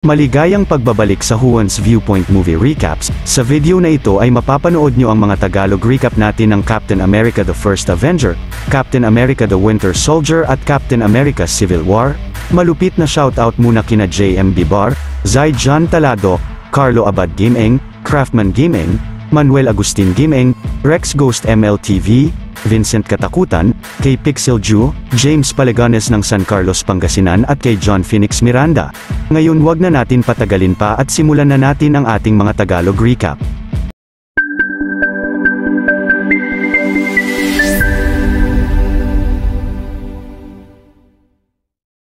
Maligayang pagbabalik sa Juan's Viewpoint Movie Recaps. Sa video na ito ay mapapanood nyo ang mga Tagalog recap natin ng Captain America The First Avenger, Captain America The Winter Soldier at Captain America Civil War. Malupit na shoutout muna kina JM Bibar, Zai John Talado, Carlo Abad Gaming, Craftman Gaming, Manuel Agustin Gaming, Rex Ghost MLTV, Vincent Katakutan, kay Pixel Ju, James Paleganes ng San Carlos Pangasinan at kay John Phoenix Miranda. Ngayon wag na natin patagalin pa at simulan na natin ang ating mga Tagalog recap.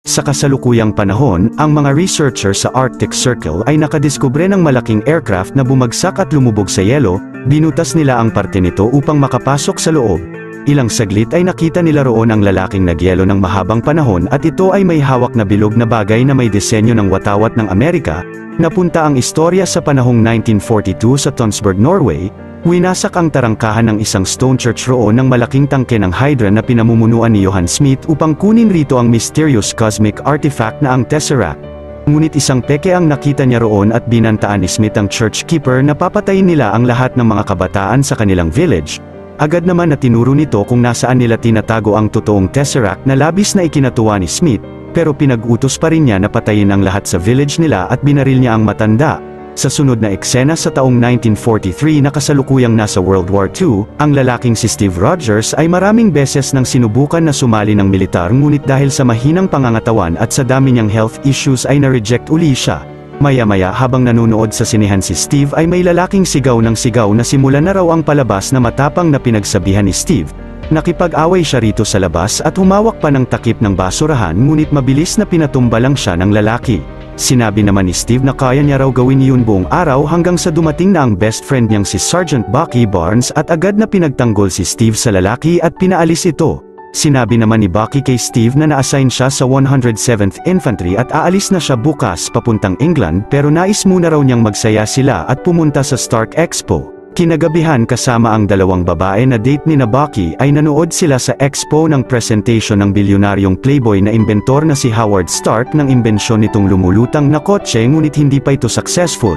Sa kasalukuyang panahon, ang mga researcher sa Arctic Circle ay nakadiskubre ng malaking aircraft na bumagsak at lumubog sa yelo. Binutas nila ang parte nito upang makapasok sa loob. Ilang saglit ay nakita nila roon ang lalaking nagyelo ng mahabang panahon at ito ay may hawak na bilog na bagay na may disenyo ng watawat ng Amerika. Napunta ang istorya sa panahong 1942 sa Tønsberg, Norway. Winasak ang tarangkahan ng isang stone church roon ng malaking tangke ng Hydra na pinamumunuan ni Johan Smith upang kunin rito ang mysterious cosmic artifact na ang Tesseract. Ngunit isang peke ang nakita niya roon at binantaan ni Smith ang church keeper na papatayin nila ang lahat ng mga kabataan sa kanilang village. Agad naman na tinuro nito kung nasaan nila tinatago ang totoong Tesseract na labis na ikinatuwa ni Smith, pero pinag-utos pa rin niya na patayin ang lahat sa village nila at binaril niya ang matanda. Sa sunod na eksena sa taong 1943 na kasalukuyang nasa World War II, ang lalaking si Steve Rogers ay maraming beses nang sinubukan na sumali ng militar ngunit dahil sa mahinang pangangatawan at sa dami niyang health issues ay na-reject uli siya. Maya-maya habang nanonood sa sinehan si Steve ay may lalaking sigaw ng sigaw na simulan na raw ang palabas na matapang na pinagsabihan ni Steve. Nakipag-away siya rito sa labas at humawak pa ng takip ng basurahan ngunit mabilis na pinatumba lang siya ng lalaki. Sinabi naman ni Steve na kaya niya raw gawin yun buong araw hanggang sa dumating na ang best friend niyang si Sergeant Bucky Barnes at agad na pinagtanggol si Steve sa lalaki at pinaalis ito. Sinabi naman ni Bucky kay Steve na na-assign siya sa 107th Infantry at aalis na siya bukas papuntang England pero nais muna raw niyang magsaya sila at pumunta sa Stark Expo. Kinagabihan kasama ang dalawang babae na date ni na Bucky ay nanood sila sa expo ng presentation ng bilyonaryong playboy na inventor na si Howard Stark ng imbensyon nitong lumulutang na kotse ngunit hindi pa ito successful.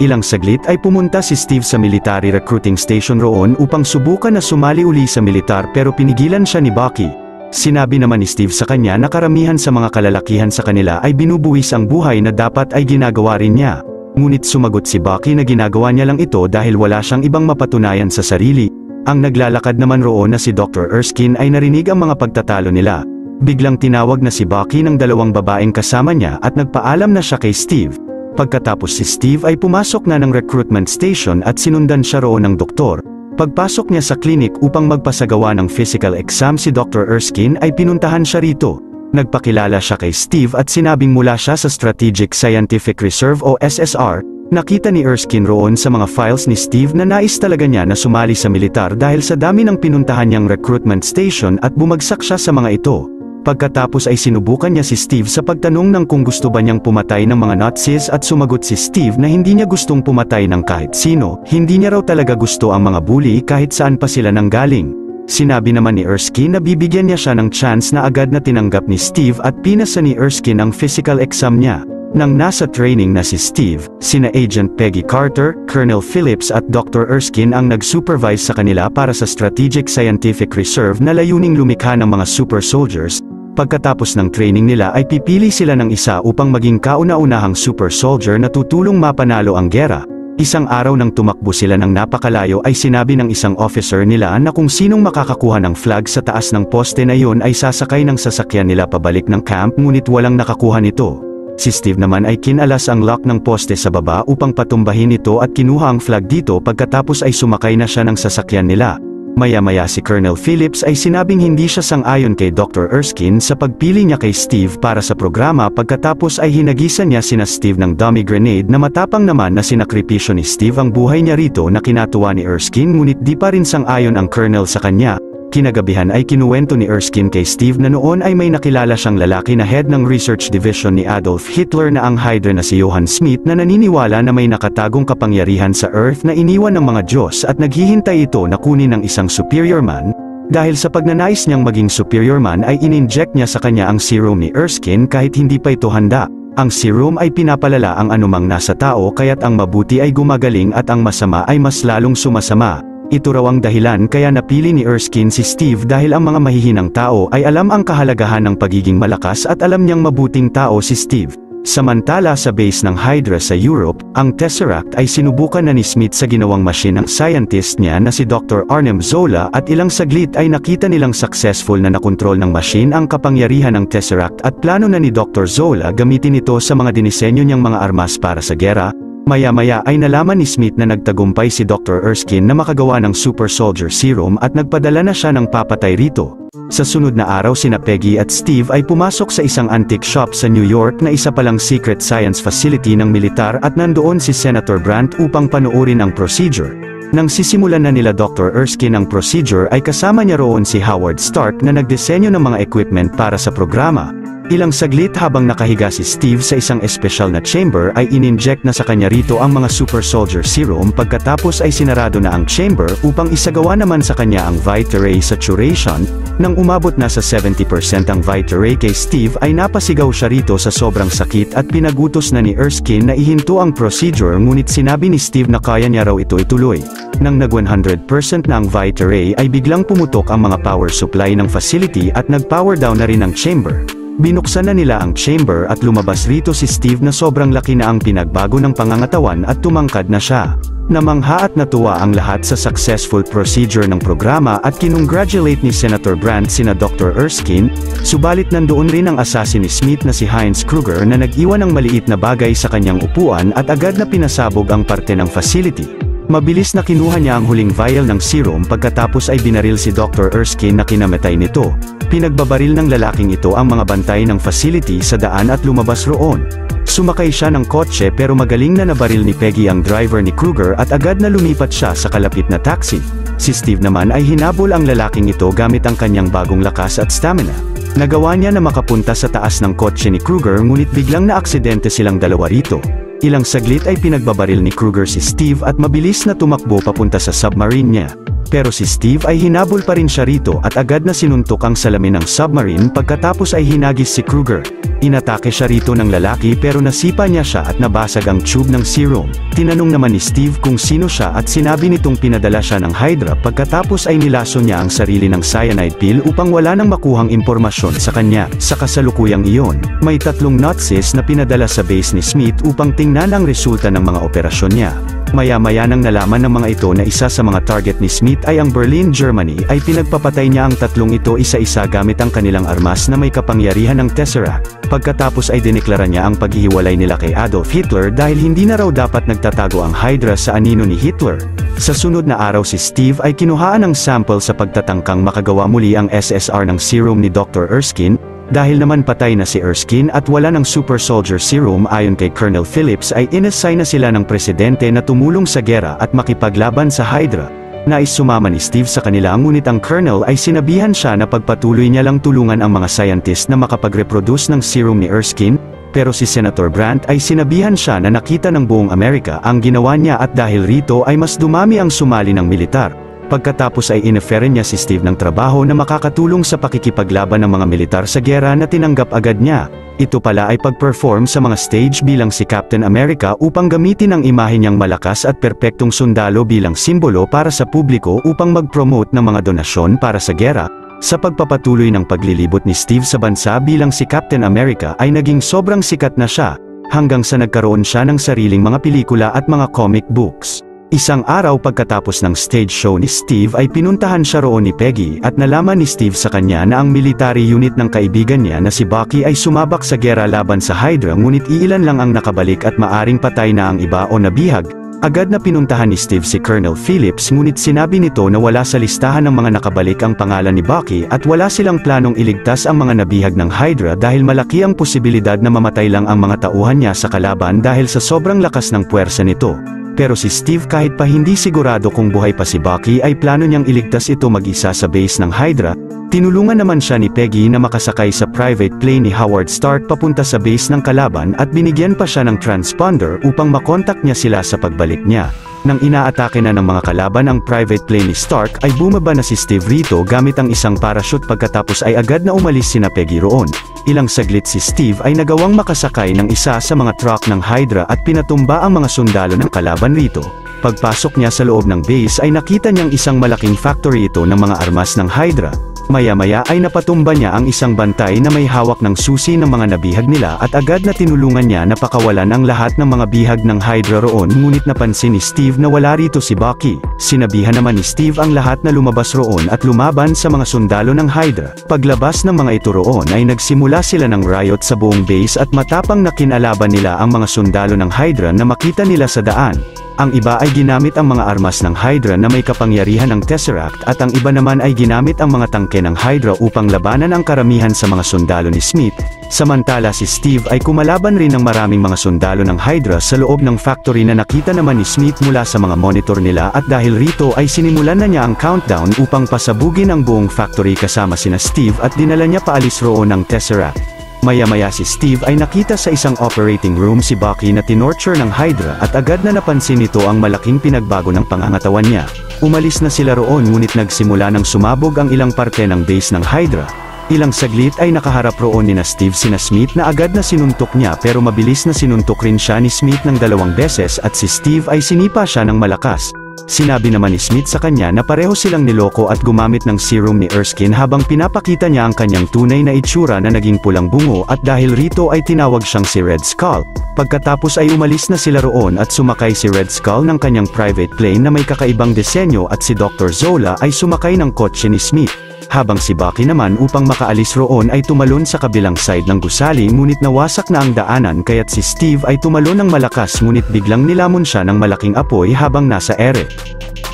Ilang saglit ay pumunta si Steve sa military recruiting station roon upang subukan na sumali uli sa militar pero pinigilan siya ni Bucky. Sinabi naman ni Steve sa kanya na karamihan sa mga kalalakihan sa kanila ay binubuwis ang buhay na dapat ay ginagawa rin niya. Ngunit sumagot si Bucky na ginagawa niya lang ito dahil wala siyang ibang mapatunayan sa sarili. Ang naglalakad naman roon na si Dr. Erskine ay narinig ang mga pagtatalo nila. Biglang tinawag na si Bucky ng dalawang babaeng kasama niya at nagpaalam na siya kay Steve. Pagkatapos si Steve ay pumasok na ng recruitment station at sinundan siya roon ng doktor. Pagpasok niya sa klinik upang magpasagawa ng physical exam si Dr. Erskine ay pinuntahan siya rito. Nagpakilala siya kay Steve at sinabing mula siya sa Strategic Scientific Reserve o SSR. Nakita ni Erskine roon sa mga files ni Steve na nais talaga niya na sumali sa militar dahil sa dami ng pinuntahan niyang recruitment station at bumagsak siya sa mga ito. Pagkatapos ay sinubukan niya si Steve sa pagtanong ng kung gusto ba niyang pumatay ng mga Nazis at sumagot si Steve na hindi niya gustong pumatay ng kahit sino, hindi niya raw talaga gusto ang mga bully kahit saan pa sila nanggaling. Sinabi naman ni Erskine na bibigyan niya siya ng chance na agad na tinanggap ni Steve at pinasa ni Erskine ang physical exam niya. Nang nasa training na si Steve, sina Agent Peggy Carter, Colonel Phillips at Dr. Erskine ang nag-supervise sa kanila para sa Strategic Scientific Reserve na layuning lumikha ng mga super soldiers. Pagkatapos ng training nila ay pipili sila ng isa upang maging kauna-unahang super soldier na tutulong mapanalo ang gera. Isang araw nang tumakbo sila ng napakalayo ay sinabi ng isang officer nila na kung sinong makakakuha ng flag sa taas ng poste na yon ay sasakay ng sasakyan nila pabalik ng camp ngunit walang nakakuha nito. Si Steve naman ay kinalas ang lock ng poste sa baba upang patumbahin ito at kinuha ang flag dito pagkatapos ay sumakay na siya ng sasakyan nila. Maya-maya si Colonel Phillips ay sinabing hindi siya sang-ayon kay Dr. Erskine sa pagpili niya kay Steve para sa programa pagkatapos ay hinagisan niya sina Steve ng dummy grenade na matapang naman na sinakripisyo ni Steve ang buhay niya rito na kinatuwa ni Erskine ngunit di pa rin sang-ayon ang Colonel sa kanya. Kinagabihan ay kinuwento ni Erskine kay Steve na noon ay may nakilala siyang lalaki na head ng research division ni Adolf Hitler na ang Hydra na si Johan Smith na naniniwala na may nakatagong kapangyarihan sa Earth na iniwan ng mga Diyos at naghihintay ito na kunin ng isang superior man. Dahil sa pagnanais niyang maging superior man ay in-inject niya sa kanya ang serum ni Erskine kahit hindi pa ito handa. Ang serum ay pinapalala ang anumang nasa tao kaya't ang mabuti ay gumagaling at ang masama ay mas lalong sumasama. Ito raw ang dahilan kaya napili ni Erskine si Steve dahil ang mga mahihinang tao ay alam ang kahalagahan ng pagiging malakas at alam niyang mabuting tao si Steve. Samantala sa base ng Hydra sa Europe, ang Tesseract ay sinubukan na ni Smith sa ginawang machine ng scientist niya na si Dr. Arnim Zola at ilang saglit ay nakita nilang successful na nakontrol ng machine ang kapangyarihan ng Tesseract at plano na ni Dr. Zola gamitin ito sa mga dinisenyo niyang mga armas para sa gera. Maya-maya ay nalaman ni Smith na nagtagumpay si Dr. Erskine na makagawa ng Super Soldier Serum at nagpadala na siya ng papatay rito. Sa sunod na araw sina Peggy at Steve ay pumasok sa isang antique shop sa New York na isa palang secret science facility ng militar at nandoon si Senator Brandt upang panoorin ang procedure. Nang sisimulan na nila Dr. Erskine ang procedure ay kasama niya roon si Howard Stark na nagdisenyo ng mga equipment para sa programa. Ilang saglit habang nakahiga si Steve sa isang espesyal na chamber ay ininject na sa kanya rito ang mga Super Soldier Serum pagkatapos ay sinarado na ang chamber upang isagawa naman sa kanya ang Vita-Ray saturation. Nang umabot na sa 70% ang Vita-Ray kay Steve ay napasigaw siya rito sa sobrang sakit at pinagutos na ni Erskine na ihinto ang procedure ngunit sinabi ni Steve na kaya niya raw ito ituloy. Nang nag 100% na ang Vita-Ray ay biglang pumutok ang mga power supply ng facility at nag-power down na rin ang chamber. Binuksan na nila ang chamber at lumabas rito si Steve na sobrang laki na ang pinagbago ng pangangatawan at tumangkad na siya. Namangha at natuwa ang lahat sa successful procedure ng programa at kinongratulate ni Senator Brandt sina Dr. Erskine, subalit nandoon rin ang assassin ni Smith na si Heinz Kruger na nag-iwan ng maliit na bagay sa kanyang upuan at agad na pinasabog ang parte ng facility. Mabilis na kinuha niya ang huling vial ng serum pagkatapos ay binaril si Dr. Erskine na kinamatay nito. Pinagbabaril ng lalaking ito ang mga bantay ng facility sa daan at lumabas roon. Sumakay siya ng kotse pero magaling na nabaril ni Peggy ang driver ni Kruger at agad na lumipat siya sa kalapit na taxi. Si Steve naman ay hinabol ang lalaking ito gamit ang kanyang bagong lakas at stamina. Nagawa niya na makapunta sa taas ng kotse ni Kruger ngunit biglang naaksidente silang dalawa rito. Ilang saglit ay pinagbabaril ni Kruger si Steve at mabilis na tumakbo papunta sa submarine niya. Pero si Steve ay hinabol pa rin siya rito at agad na sinuntok ang salamin ng submarine pagkatapos ay hinagis si Kruger. Inatake siya rito ng lalaki pero nasipa niya siya at nabasag ang tube ng serum. Tinanong naman ni Steve kung sino siya at sinabi nitong pinadala siya ng Hydra pagkatapos ay nilaso niya ang sarili ng cyanide pill upang wala nang makuhang impormasyon sa kanya. Sa kasalukuyang iyon, may 3 Nazis na pinadala sa base ni Smith upang tingnan ang resulta ng mga operasyon niya. Maya-maya nang nalaman ng mga ito na isa sa mga target ni Smith ay ang Berlin, Germany ay pinagpapatay niya ang 3 ito isa-isa gamit ang kanilang armas na may kapangyarihan ng Tesseract. Pagkatapos ay dineklara niya ang paghihiwalay nila kay Adolf Hitler dahil hindi na raw dapat nagtatago ang Hydra sa anino ni Hitler. Sa sunod na araw si Steve ay kinuhaan ng sample sa pagtatangkang makagawa muli ang SSR ng serum ni Dr. Erskine. Dahil naman patay na si Erskine at wala ng Super Soldier Serum ayon kay Colonel Phillips ay inassign na sila ng presidente na tumulong sa gera at makipaglaban sa Hydra. Nais sumama ni Steve sa kanila ngunit ang Colonel ay sinabihan siya na pagpatuloy niya lang tulungan ang mga scientist na makapag-reproduce ng serum ni Erskine, pero si Senator Brandt ay sinabihan siya na nakita ng buong Amerika ang ginawa niya at dahil rito ay mas dumami ang sumali ng militar. Pagkatapos ay inoferen niya si Steve ng trabaho na makakatulong sa pakikipaglaban ng mga militar sa gera na tinanggap agad niya. Ito pala ay pag-perform sa mga stage bilang si Captain America upang gamitin ang imahe niyang malakas at perpektong sundalo bilang simbolo para sa publiko upang mag-promote ng mga donasyon para sa gera. Sa pagpapatuloy ng paglilibot ni Steve sa bansa bilang si Captain America ay naging sobrang sikat na siya, hanggang sa nagkaroon siya ng sariling mga pelikula at mga comic books. Isang araw pagkatapos ng stage show ni Steve ay pinuntahan siya roon ni Peggy at nalaman ni Steve sa kanya na ang military unit ng kaibigan niya na si Bucky ay sumabak sa gera laban sa Hydra ngunit iilan lang ang nakabalik at maaring patay na ang iba o nabihag. Agad na pinuntahan ni Steve si Colonel Phillips ngunit sinabi nito na wala sa listahan ng mga nakabalik ang pangalan ni Bucky at wala silang planong iligtas ang mga nabihag ng Hydra dahil malaki ang posibilidad na mamatay lang ang mga tauhan niya sa kalaban dahil sa sobrang lakas ng puwersa nito. Pero si Steve kahit pa hindi sigurado kung buhay pa si Bucky ay plano niyang iligtas ito mag-isa sa base ng Hydra. Tinulungan naman siya ni Peggy na makasakay sa private plane ni Howard Stark papunta sa base ng kalaban at binigyan pa siya ng transponder upang makontak niya sila sa pagbalik niya. Nang inaatake na ng mga kalaban ang private plane ni Stark ay bumaba na si Steve rito gamit ang isang parachute pagkatapos ay agad na umalis sina Peggy roon. Ilang saglit si Steve ay nagawang makasakay ng isa sa mga truck ng Hydra at pinatumba ang mga sundalo ng kalaban rito. Pagpasok niya sa loob ng base ay nakita niyang isang malaking factory ito ng mga armas ng Hydra. Maya-maya ay napatumba niya ang isang bantay na may hawak ng susi ng mga nabihag nila at agad na tinulungan niya na pakawalan ang lahat ng mga bihag ng Hydra roon, ngunit napansin ni Steve na wala rito si Bucky. Sinabihan naman ni Steve ang lahat na lumabas roon at lumaban sa mga sundalo ng Hydra. Paglabas ng mga ito roon ay nagsimula sila ng riot sa buong base at matapang na kinalaban nila ang mga sundalo ng Hydra na makita nila sa daan. Ang iba ay ginamit ang mga armas ng Hydra na may kapangyarihan ng Tesseract at ang iba naman ay ginamit ang mga tangke ng Hydra upang labanan ang karamihan sa mga sundalo ni Smith. Samantala si Steve ay kumalaban rin ng maraming mga sundalo ng Hydra sa loob ng factory na nakita naman ni Smith mula sa mga monitor nila, at dahil rito ay sinimulan na niya ang countdown upang pasabugin ang buong factory kasama sina Steve at dinala niya paalis roon ng Tesseract. Maya-maya si Steve ay nakita sa isang operating room si Bucky na tinorture ng Hydra at agad na napansin nito ang malaking pinagbago ng pangangatawan niya. Umalis na sila roon ngunit nagsimula ng sumabog ang ilang parte ng base ng Hydra. Ilang saglit ay nakaharap roon ni Steve sina Smith na agad na sinuntok niya, pero mabilis na sinuntok rin siya ni Smith ng 2 beses at si Steve ay sinipa siya ng malakas. Sinabi naman ni Smith sa kanya na pareho silang niloko at gumamit ng serum ni Erskine habang pinapakita niya ang kanyang tunay na itsura na naging pulang bungo, at dahil rito ay tinawag siyang si Red Skull. Pagkatapos ay umalis na sila roon at sumakay si Red Skull ng kanyang private plane na may kakaibang disenyo at si Dr. Zola ay sumakay ng kotse ni Smith. Habang si Bucky naman upang makaalis roon ay tumalon sa kabilang side ng gusali, ngunit nawasak na ang daanan kaya't si Steve ay tumalon ng malakas ngunit biglang nilamon siya ng malaking apoy habang nasa ere.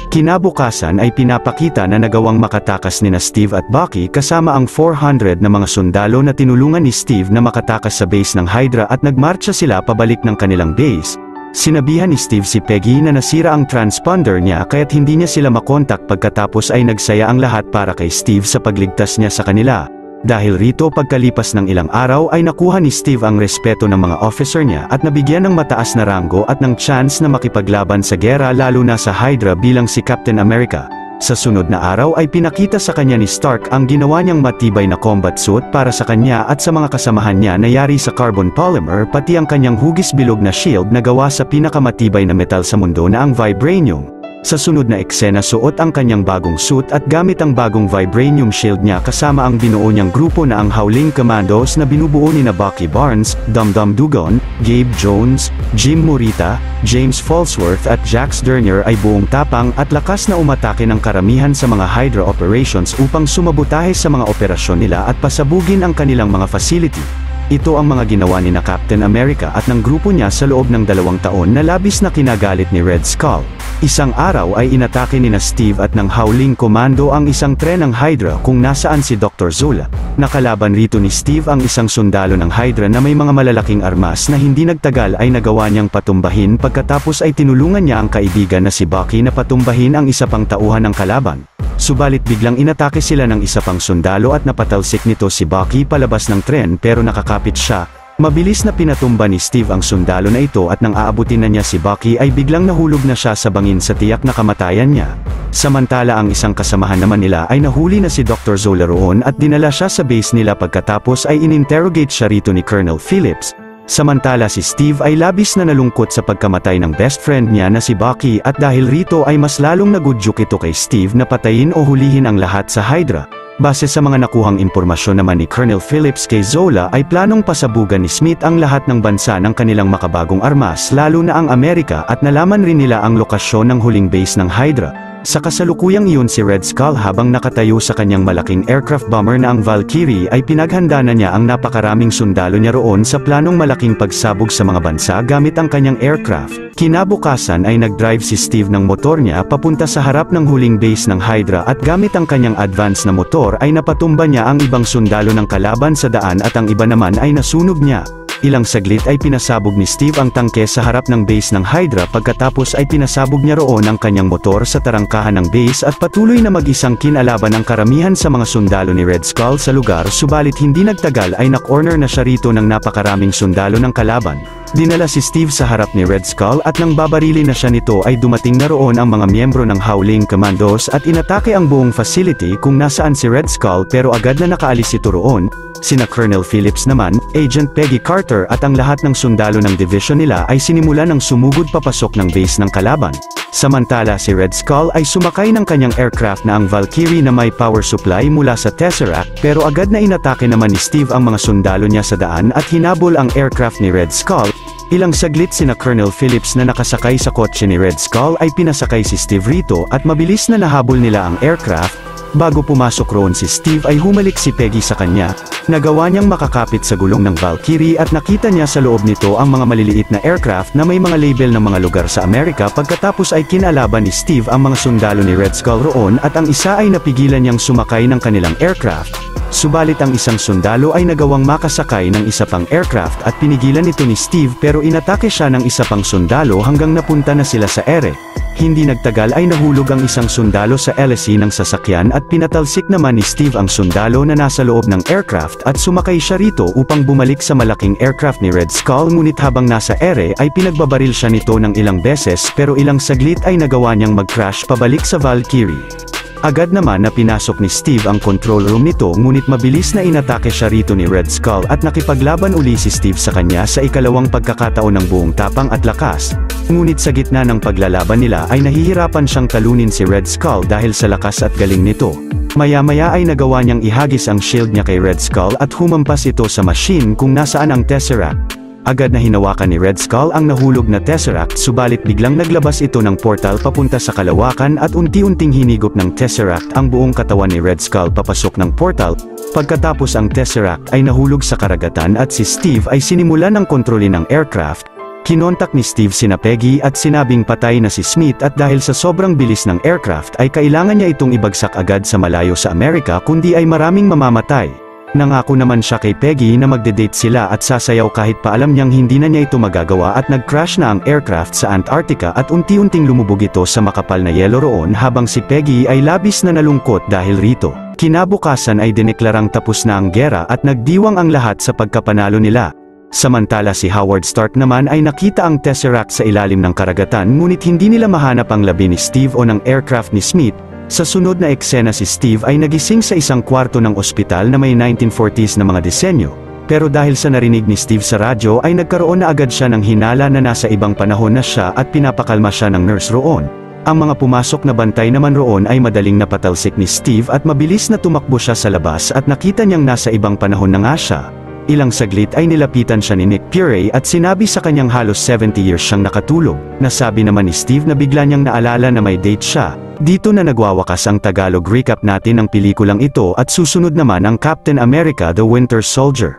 Kinabukasan ay pinapakita na nagawang makatakas nina Steve at Bucky kasama ang 400 na mga sundalo na tinulungan ni Steve na makatakas sa base ng Hydra at nagmarcha sila pabalik ng kanilang base. Sinabihan ni Steve si Peggy na nasira ang transponder niya kaya't hindi niya sila makontak, pagkatapos ay nagsaya ang lahat para kay Steve sa pagligtas niya sa kanila. Dahil rito pagkalipas ng ilang araw ay nakuha ni Steve ang respeto ng mga officer niya at nabigyan ng mataas na ranggo at ng chance na makipaglaban sa gera, lalo na sa Hydra bilang si Captain America. Sa sunod na araw ay pinakita sa kanya ni Stark ang ginawa niyang matibay na combat suit para sa kanya at sa mga kasamahan niya na yari sa carbon polymer, pati ang kanyang hugis bilog na shield na gawa sa pinakamatibay na metal sa mundo na ang vibranium. Sa sunod na eksena suot ang kanyang bagong suit at gamit ang bagong vibranium shield niya kasama ang binuo niyang grupo na ang Howling Commandos na binubuo ni na Bucky Barnes, Dum-Dum Dugan, Gabe Jones, Jim Morita, James Falsworth at Jax Dernier ay buong tapang at lakas na umatake ng karamihan sa mga Hydra operations upang sumabotahe sa mga operasyon nila at pasabugin ang kanilang mga facility. Ito ang mga ginawa ni na Captain America at ng grupo niya sa loob ng 2 taon na labis na kinagalit ni Red Skull. Isang araw ay inatake ni na Steve at ng Howling Commando ang isang tren ng Hydra kung nasaan si Dr. Zola. Nakalaban rito ni Steve ang isang sundalo ng Hydra na may mga malalaking armas na hindi nagtagal ay nagawa niyang patumbahin, pagkatapos ay tinulungan niya ang kaibigan na si Bucky na patumbahin ang isa pang tauhan ng kalaban. Subalit biglang inatake sila ng isa pang sundalo at napatalsik nito si Bucky palabas ng tren, pero nakakapit siya. Mabilis na pinatumba ni Steve ang sundalo na ito at nang aabutin na niya si Bucky ay biglang nahulog na siya sa bangin sa tiyak na kamatayan niya. Samantala ang isang kasamahan naman nila ay nahuli na si Dr. Zola roon at dinala siya sa base nila, pagkatapos ay ininterrogate siya rito ni Colonel Phillips. Samantala si Steve ay labis na nalungkot sa pagkamatay ng best friend niya na si Bucky, at dahil rito ay mas lalong nagudyok ito kay Steve na patayin o hulihin ang lahat sa Hydra. Base sa mga nakuhang impormasyon naman ni Colonel Phillips kay Zola ay planong pasabugan ni Smith ang lahat ng bansa ng kanilang makabagong armas, lalo na ang Amerika, at nalaman rin nila ang lokasyon ng huling base ng Hydra. Sa kasalukuyang iyon si Red Skull habang nakatayo sa kanyang malaking aircraft bomber na ang Valkyrie ay pinaghanda na niya ang napakaraming sundalo niya roon sa planong malaking pagsabog sa mga bansa gamit ang kanyang aircraft. Kinabukasan ay nag-drive si Steve ng motor niya papunta sa harap ng huling base ng Hydra at gamit ang kanyang advance na motor ay napatumba niya ang ibang sundalo ng kalaban sa daan at ang iba naman ay nasunog niya. Ilang saglit ay pinasabog ni Steve ang tangke sa harap ng base ng Hydra, pagkatapos ay pinasabog niya roon ang kanyang motor sa tarangkahan ng base at patuloy na mag-isang kinalaban ang karamihan sa mga sundalo ni Red Skull sa lugar, subalit hindi nagtagal ay na-corner na siya rito ng napakaraming sundalo ng kalaban. Dinala si Steve sa harap ni Red Skull at nang babarili na siya nito ay dumating na roon ang mga miyembro ng Howling Commandos at inatake ang buong facility kung nasaan si Red Skull pero agad na nakaalis ito roon. Sina Colonel Phillips naman, Agent Peggy Carter at ang lahat ng sundalo ng division nila ay sinimula ng sumugod papasok ng base ng kalaban. Samantala si Red Skull ay sumakay ng kanyang aircraft na ang Valkyrie na may power supply mula sa Tesseract pero agad na inatake naman ni Steve ang mga sundalo niya sa daan at hinabol ang aircraft ni Red Skull. Ilang saglit sina Colonel Phillips na nakasakay sa kotse ni Red Skull ay pinasakay si Steve rito at mabilis na nahabol nila ang aircraft. Bago pumasok roon si Steve ay humalik si Peggy sa kanya, nagawa niyang makakapit sa gulong ng Valkyrie at nakita niya sa loob nito ang mga maliliit na aircraft na may mga label ng mga lugar sa Amerika. Pagkatapos ay kinalaban ni Steve ang mga sundalo ni Red Skull roon at ang isa ay napigilan niyang sumakay ng kanilang aircraft. Subalit ang isang sundalo ay nagawang makasakay ng isa pang aircraft at pinigilan ito ni Steve pero inatake siya ng isa pang sundalo hanggang napunta na sila sa ere. Hindi nagtagal ay nahulog ang isang sundalo sa LSE ng sasakyan at pinatalsik naman ni Steve ang sundalo na nasa loob ng aircraft at sumakay siya rito upang bumalik sa malaking aircraft ni Red Skull ngunit habang nasa ere ay pinagbabaril siya nito ng ilang beses pero ilang saglit ay nagawa niyang mag-crash pabalik sa Valkyrie. Agad naman na pinasok ni Steve ang control room nito ngunit mabilis na inatake siya rito ni Red Skull at nakipaglaban uli si Steve sa kanya sa ikalawang pagkakataon ng buong tapang at lakas. Ngunit sa gitna ng paglalaban nila ay nahihirapan siyang talunin si Red Skull dahil sa lakas at galing nito. Maya-maya ay nagawa niyang ihagis ang shield niya kay Red Skull at humampas ito sa machine kung nasaan ang Tesseract. Agad na hinawakan ni Red Skull ang nahulog na Tesseract subalit biglang naglabas ito ng portal papunta sa kalawakan at unti-unting hinigop ng Tesseract ang buong katawan ni Red Skull papasok ng portal. Pagkatapos ang Tesseract ay nahulog sa karagatan at si Steve ay sinimulan ng kontrolin ng aircraft. Kinontak ni Steve sina Peggy at sinabing patay na si Smith at dahil sa sobrang bilis ng aircraft ay kailangan niya itong ibagsak agad sa malayo sa Amerika kundi ay maraming mamamatay. Nangako naman siya kay Peggy na magde-date sila at sasayaw kahit pa alam niyang hindi na niya ito magagawa at nag-crash na ang aircraft sa Antarctica at unti-unting lumubog ito sa makapal na yelo roon habang si Peggy ay labis na nalungkot dahil rito. Kinabukasan ay dineklarang tapos na ang gera at nagdiwang ang lahat sa pagkapanalo nila. Samantala si Howard Stark naman ay nakita ang Tesseract sa ilalim ng karagatan ngunit hindi nila mahanap ang labi ni Steve o ng aircraft ni Smith. Sa sunod na eksena si Steve ay nagising sa isang kwarto ng ospital na may 1940s na mga disenyo, pero dahil sa narinig ni Steve sa radyo ay nagkaroon na agad siya ng hinala na nasa ibang panahon na siya at pinapakalma siya ng nurse roon. Ang mga pumasok na bantay naman roon ay madaling napatalsik ni Steve at mabilis na tumakbo siya sa labas at nakita niyang nasa ibang panahon na nga siya. Ilang saglit ay nilapitan siya ni Nick Fury at sinabi sa kanyang halos 70 years siyang nakatulog. Nasabi naman ni Steve na bigla niyang naalala na may date siya. Dito na nagwawakas ang Tagalog recap natin ng pelikulang ito at susunod naman ang Captain America: The Winter Soldier.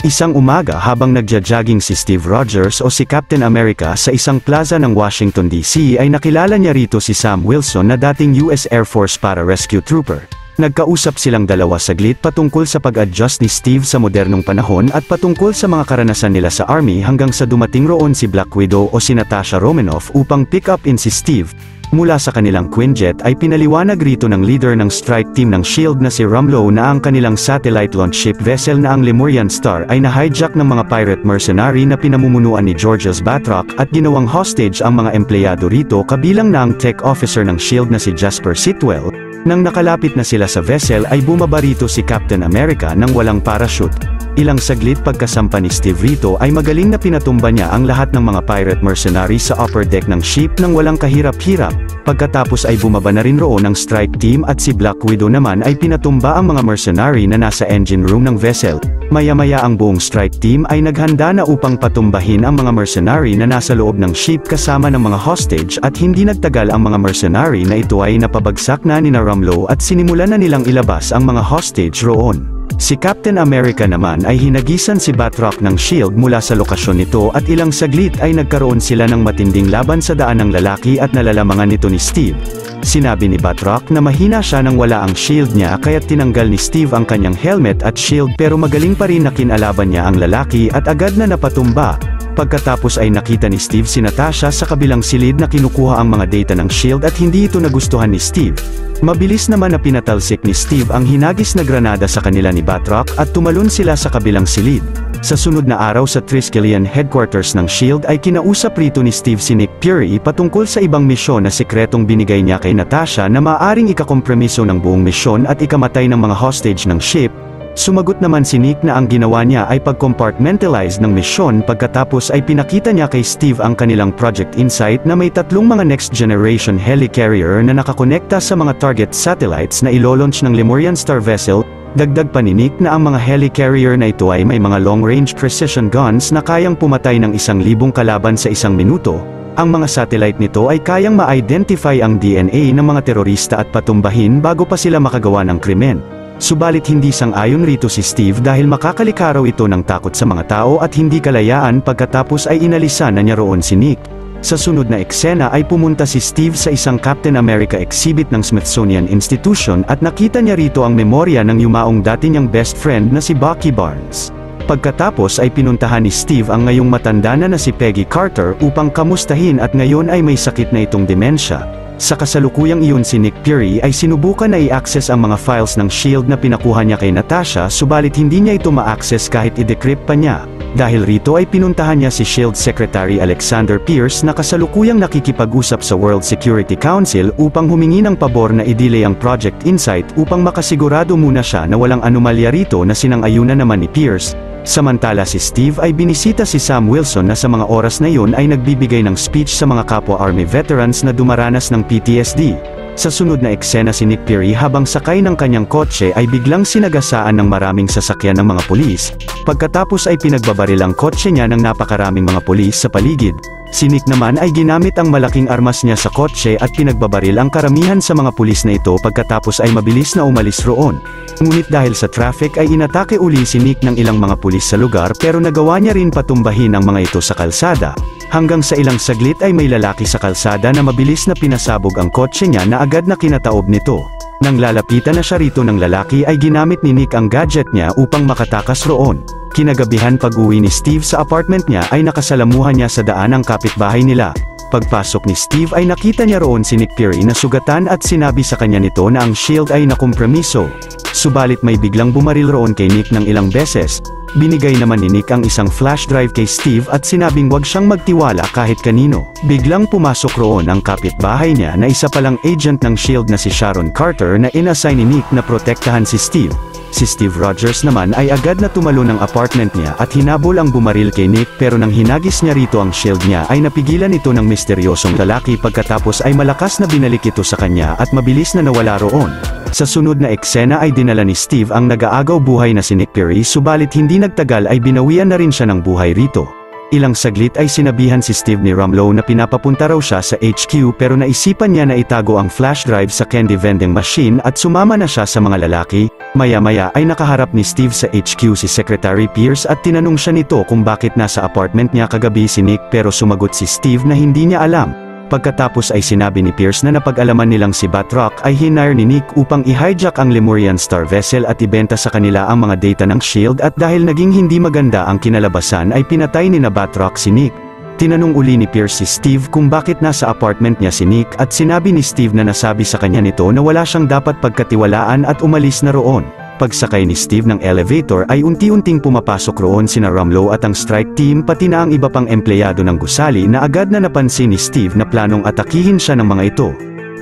Isang umaga habang nagja-jogging si Steve Rogers o si Captain America sa isang plaza ng Washington DC ay nakilala niya rito si Sam Wilson na dating US Air Force para-rescue trooper. Nagkausap silang dalawa saglit patungkol sa pag-adjust ni Steve sa modernong panahon at patungkol sa mga karanasan nila sa Army hanggang sa dumating roon si Black Widow o si Natasha Romanoff upang pick up in si Steve. Mula sa kanilang Quinjet ay pinaliwanag rito ng leader ng strike team ng SHIELD na si Rumlow na ang kanilang satellite launch ship vessel na ang Lemurian Star ay na-hijack ng mga pirate mercenary na pinamumunuan ni Georgios Batroc at ginawang hostage ang mga empleyado rito kabilang na ang tech officer ng SHIELD na si Jasper Sitwell. Nang nakalapit na sila sa vessel ay bumaba rito si Captain America nang walang parachute. Ilang saglit pagkasampa ni Steve rito ay magaling na pinatumba niya ang lahat ng mga pirate mercenary sa upper deck ng ship nang walang kahirap-hirap. Pagkatapos ay bumaba na rin roon ang strike team at si Black Widow naman ay pinatumba ang mga mercenary na nasa engine room ng vessel. Maya-maya ang buong strike team ay naghanda na upang patumbahin ang mga mercenary na nasa loob ng ship kasama ng mga hostage at hindi nagtagal ang mga mercenary na ito ay napabagsak na ni Rumlow at sinimulan na nilang ilabas ang mga hostage roon. Si Captain America naman ay hinagisan si Batroc ng SHIELD mula sa lokasyon nito at ilang saglit ay nagkaroon sila ng matinding laban sa daan ng lalaki at nalalamangan nito ni Steve. Sinabi ni Batroc na mahina siya nang wala ang SHIELD niya kaya tinanggal ni Steve ang kanyang helmet at SHIELD pero magaling pa rin na kinalaban niya ang lalaki at agad na napatumba. Pagkatapos ay nakita ni Steve si Natasha sa kabilang silid na kinukuha ang mga data ng SHIELD at hindi ito nagustuhan ni Steve. Mabilis naman na pinatalsik ni Steve ang hinagis na granada sa kanila ni Batroc at tumalon sila sa kabilang silid. Sa sunod na araw sa Triskelion headquarters ng SHIELD ay kinausap rito ni Steve si Nick Fury patungkol sa ibang misyon na sikretong binigay niya kay Natasha na maaaring ikakompromiso ng buong misyon at ikamatay ng mga hostage ng ship. Sumagot naman si Nick na ang ginawa niya ay pag-compartmentalize ng misyon pagkatapos ay pinakita niya kay Steve ang kanilang Project Insight na may 3 mga next generation helicarrier na nakakonekta sa mga target satellites na ilo-launch ng Lemurian Star Vessel. Dagdag pa ni Nick na ang mga helicarrier na ito ay may mga long-range precision guns na kayang pumatay ng 1,000 kalaban sa 1 minuto. Ang mga satellite nito ay kayang ma-identify ang DNA ng mga terorista at patumbahin bago pa sila makagawa ng krimen. Subalit hindi sang-ayon rito si Steve dahil makakalikha raw ito ng takot sa mga tao at hindi kalayaan pagkatapos ay inalisan na niya roon si Nick. Sa sunod na eksena ay pumunta si Steve sa isang Captain America exhibit ng Smithsonian Institution at nakita niya rito ang memorya ng yumaong dati niyang best friend na si Bucky Barnes. Pagkatapos ay pinuntahan ni Steve ang ngayong matanda na si Peggy Carter upang kamustahin at ngayon ay may sakit na itong demensya. Sa kasalukuyang iyon si Nick Fury ay sinubukan na i-access ang mga files ng SHIELD na pinakuha niya kay Natasha subalit hindi niya ito ma-access kahit i-decrypt pa niya. Dahil rito ay pinuntahan niya si SHIELD Secretary Alexander Pierce na kasalukuyang nakikipag-usap sa World Security Council upang humingi ng pabor na i-delay ang Project Insight upang makasigurado muna siya na walang anomalya rito na sinang-ayunan naman ni Pierce. Samantala si Steve ay binisita si Sam Wilson na sa mga oras na iyon ay nagbibigay ng speech sa mga kapwa Army veterans na dumaranas ng PTSD. Sa sunod na eksena si Nick Fury habang sakay ng kanyang kotse ay biglang sinagasaan ng maraming sasakyan ng mga pulis. Pagkatapos ay pinagbabaril ang kotse niya ng napakaraming mga pulis sa paligid. Si Nick naman ay ginamit ang malaking armas niya sa kotse at pinagbabaril ang karamihan sa mga pulis na ito pagkatapos ay mabilis na umalis roon. Ngunit dahil sa traffic ay inatake uli si Nick ng ilang mga pulis sa lugar pero nagawa niya rin patumbahin ang mga ito sa kalsada. Hanggang sa ilang saglit ay may lalaki sa kalsada na mabilis na pinasabog ang kotse niya na agad na kinataob nito. Nang lalapitan na siya rito ng lalaki ay ginamit ni Nick ang gadget niya upang makatakas roon. Kinagabihan pag-uwi ni Steve sa apartment niya ay nakasalamuhan niya sa daan ang kapitbahay nila. Pagpasok ni Steve ay nakita niya roon si Nick Fury na sugatan at sinabi sa kanya nito na ang SHIELD ay nakompromiso. Subalit may biglang bumaril roon kay Nick ng ilang beses. Binigay naman ni Nick ang isang flash drive kay Steve at sinabing wag siyang magtiwala kahit kanino. Biglang pumasok roon ang kapitbahay niya na isa palang agent ng SHIELD na si Sharon Carter na inassign ni Nick na protektahan si Steve. Si Steve Rogers naman ay agad na tumalon ng apartment niya at hinabol ang bumaril kay Nick pero nang hinagis niya rito ang SHIELD niya ay napigilan ito ng misteryosong lalaki pagkatapos ay malakas na binalik ito sa kanya at mabilis na nawala roon. Sa sunod na eksena ay dinala ni Steve ang nag-aagaw buhay na si Nick Fury subalit hindi nagtagal ay binawian na rin siya ng buhay rito. Ilang saglit ay sinabihan si Steve ni Ramlo na pinapapunta raw siya sa HQ pero naisipan niya na itago ang flash drive sa candy vending machine at sumama na siya sa mga lalaki. Maya-maya ay nakaharap ni Steve sa HQ si Secretary Pierce at tinanong siya nito kung bakit nasa apartment niya kagabi si Nick pero sumagot si Steve na hindi niya alam. Pagkatapos ay sinabi ni Pierce na napag-alaman nilang si Batroc ay hinire ni Nick upang i-hijack ang Lemurian Star Vessel at ibenta sa kanila ang mga data ng SHIELD at dahil naging hindi maganda ang kinalabasan ay pinatay ni na Batroc si Nick. Tinanong uli ni Pierce si Steve kung bakit nasa apartment niya si Nick at sinabi ni Steve na nasabi sa kanya nito na wala siyang dapat pagkatiwalaan at umalis na roon. Pagsakay ni Steve ng elevator ay unti-unting pumapasok roon sina Ramlo at ang strike team pati na ang iba pang empleyado ng gusali na agad na napansin ni Steve na planong atakihin siya ng mga ito.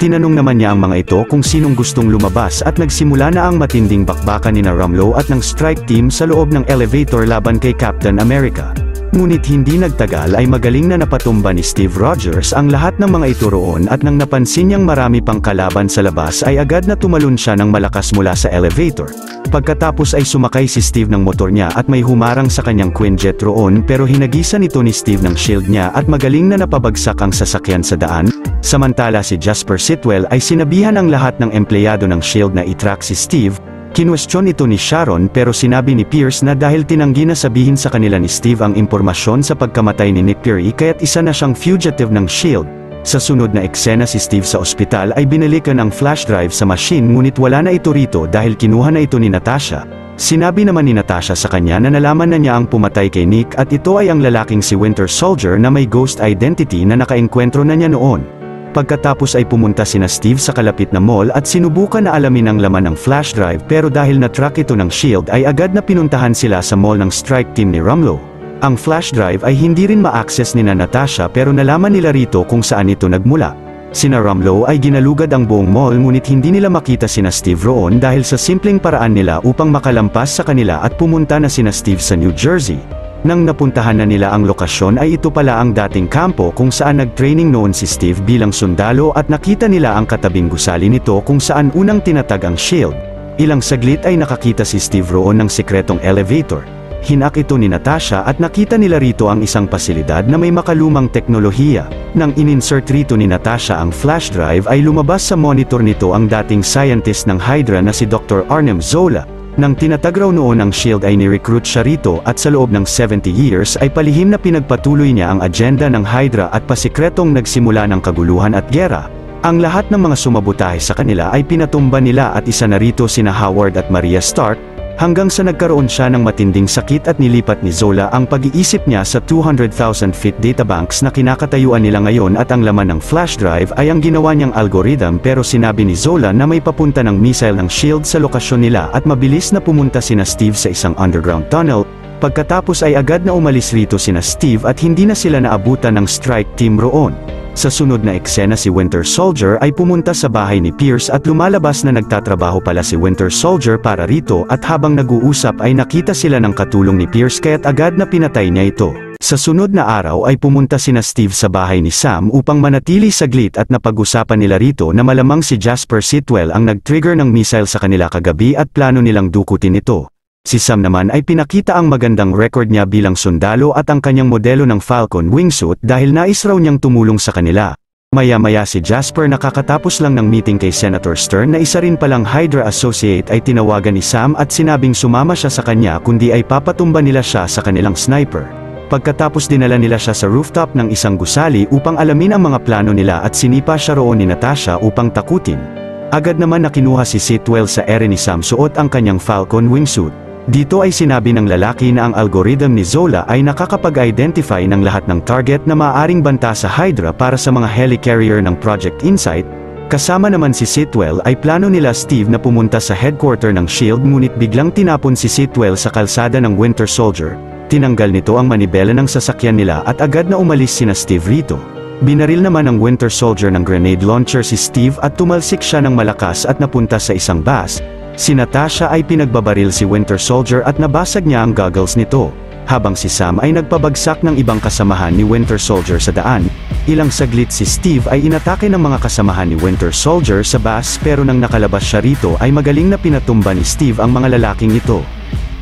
Tinanong naman niya ang mga ito kung sinong gustong lumabas at nagsimula na ang matinding bakbakan ni na Ramlo at ng strike team sa loob ng elevator laban kay Captain America. Ngunit hindi nagtagal ay magaling na napatumba ni Steve Rogers ang lahat ng mga ito roon at nang napansin niyang marami pang kalaban sa labas ay agad na tumalon siya ng malakas mula sa elevator. Pagkatapos ay sumakay si Steve ng motor niya at may humarang sa kanyang Quinjet roon pero hinagisan ito ni Steve ng SHIELD niya at magaling na napabagsak ang sasakyan sa daan. Samantala si Jasper Sitwell ay sinabihan ang lahat ng empleyado ng SHIELD na i-track si Steve. Kinwestiyon ito ni Sharon pero sinabi ni Pierce na dahil tinanggi na sabihin sa kanila ni Steve ang impormasyon sa pagkamatay ni Nick Fury kaya't isa na siyang fugitive ng SHIELD. Sa sunod na eksena si Steve sa ospital ay binalikan ang flash drive sa machine ngunit wala na ito rito dahil kinuha na ito ni Natasha. Sinabi naman ni Natasha sa kanya na nalaman na niya ang pumatay kay Nick at ito ay ang lalaking si Winter Soldier na may ghost identity na nakaengkwentro na niya noon. Pagkatapos ay pumunta sina Steve sa kalapit na mall at sinubukan na alamin ang laman ng flash drive pero dahil na-track ito ng SHIELD ay agad na pinuntahan sila sa mall ng strike team ni Rumlow. Ang flash drive ay hindi rin ma-access ni Natasha pero nalaman nila rito kung saan ito nagmula. Sina Rumlow ay ginalugad ang buong mall ngunit hindi nila makita sina Steve roon dahil sa simpleng paraan nila upang makalampas sa kanila at pumunta na sina Steve sa New Jersey. Nang napuntahan na nila ang lokasyon ay ito pala ang dating kampo kung saan nag-training noon si Steve bilang sundalo at nakita nila ang katabing gusali nito kung saan unang tinatag ang SHIELD. Ilang saglit ay nakakita si Steve roon ng sekretong elevator. Hinak ito ni Natasha at nakita nila rito ang isang pasilidad na may makalumang teknolohiya. Nang in-insert rito ni Natasha ang flash drive ay lumabas sa monitor nito ang dating scientist ng Hydra na si Dr. Arnim Zola. Nang tinatag raw noon ang SHIELD ay ni-recruit siya rito at sa loob ng 70 years ay palihim na pinagpatuloy niya ang agenda ng Hydra at pasikretong nagsimula ng kaguluhan at gera. Ang lahat ng mga sumabotahe sa kanila ay pinatumba nila at isa na rito sina Howard at Maria Stark, hanggang sa nagkaroon siya ng matinding sakit at nilipat ni Zola ang pag-iisip niya sa 200,000 feet databanks na kinakatayuan nila ngayon at ang laman ng flash drive ay ang ginawa niyang algorithm pero sinabi ni Zola na may papunta ng missile ng SHIELD sa lokasyon nila at mabilis na pumunta sina Steve sa isang underground tunnel. Pagkatapos ay agad na umalis rito sina Steve at hindi na sila naabutan ng strike team roon. Sa sunod na eksena si Winter Soldier ay pumunta sa bahay ni Pierce at lumalabas na nagtatrabaho pala si Winter Soldier para rito at habang nag-uusap ay nakita sila ng katulong ni Pierce kaya't agad na pinatay niya ito. Sa sunod na araw ay pumunta sina Steve sa bahay ni Sam upang manatili saglit at napag-usapan nila rito na malamang si Jasper Sitwell ang nag-trigger ng missile sa kanila kagabi at plano nilang dukutin ito. Si Sam naman ay pinakita ang magandang record niya bilang sundalo at ang kanyang modelo ng Falcon wingsuit dahil nais raw niyang tumulong sa kanila. Maya-maya si Jasper nakakatapos lang ng meeting kay Senator Stern na isa rin palang Hydra associate ay tinawagan ni Sam at sinabing sumama siya sa kanya kundi ay papatumba nila siya sa kanilang sniper. Pagkatapos dinala nila siya sa rooftop ng isang gusali upang alamin ang mga plano nila at sinipa siya roon ni Natasha upang takutin. Agad naman nakinuha si Sitwell sa ere ni Sam suot ang kanyang Falcon wingsuit. Dito ay sinabi ng lalaki na ang algorithm ni Zola ay nakakapag-identify ng lahat ng target na maaaring banta sa Hydra para sa mga helicarrier ng Project Insight. Kasama naman si Sitwell ay plano nila Steve na pumunta sa headquarter ng SHIELD ngunit biglang tinapon si Sitwell sa kalsada ng Winter Soldier. Tinanggal nito ang manibela ng sasakyan nila at agad na umalis sina Steve rito. Binaril naman ng Winter Soldier ng grenade launcher si Steve at tumalsik siya ng malakas at napunta sa isang bus. Si Natasha ay pinagbabaril si Winter Soldier at nabasag niya ang goggles nito, habang si Sam ay nagpabagsak ng ibang kasamahan ni Winter Soldier sa daan. Ilang saglit si Steve ay inatake ng mga kasamahan ni Winter Soldier sa bus pero nang nakalabas siya rito ay magaling na pinatumba ni Steve ang mga lalaking ito.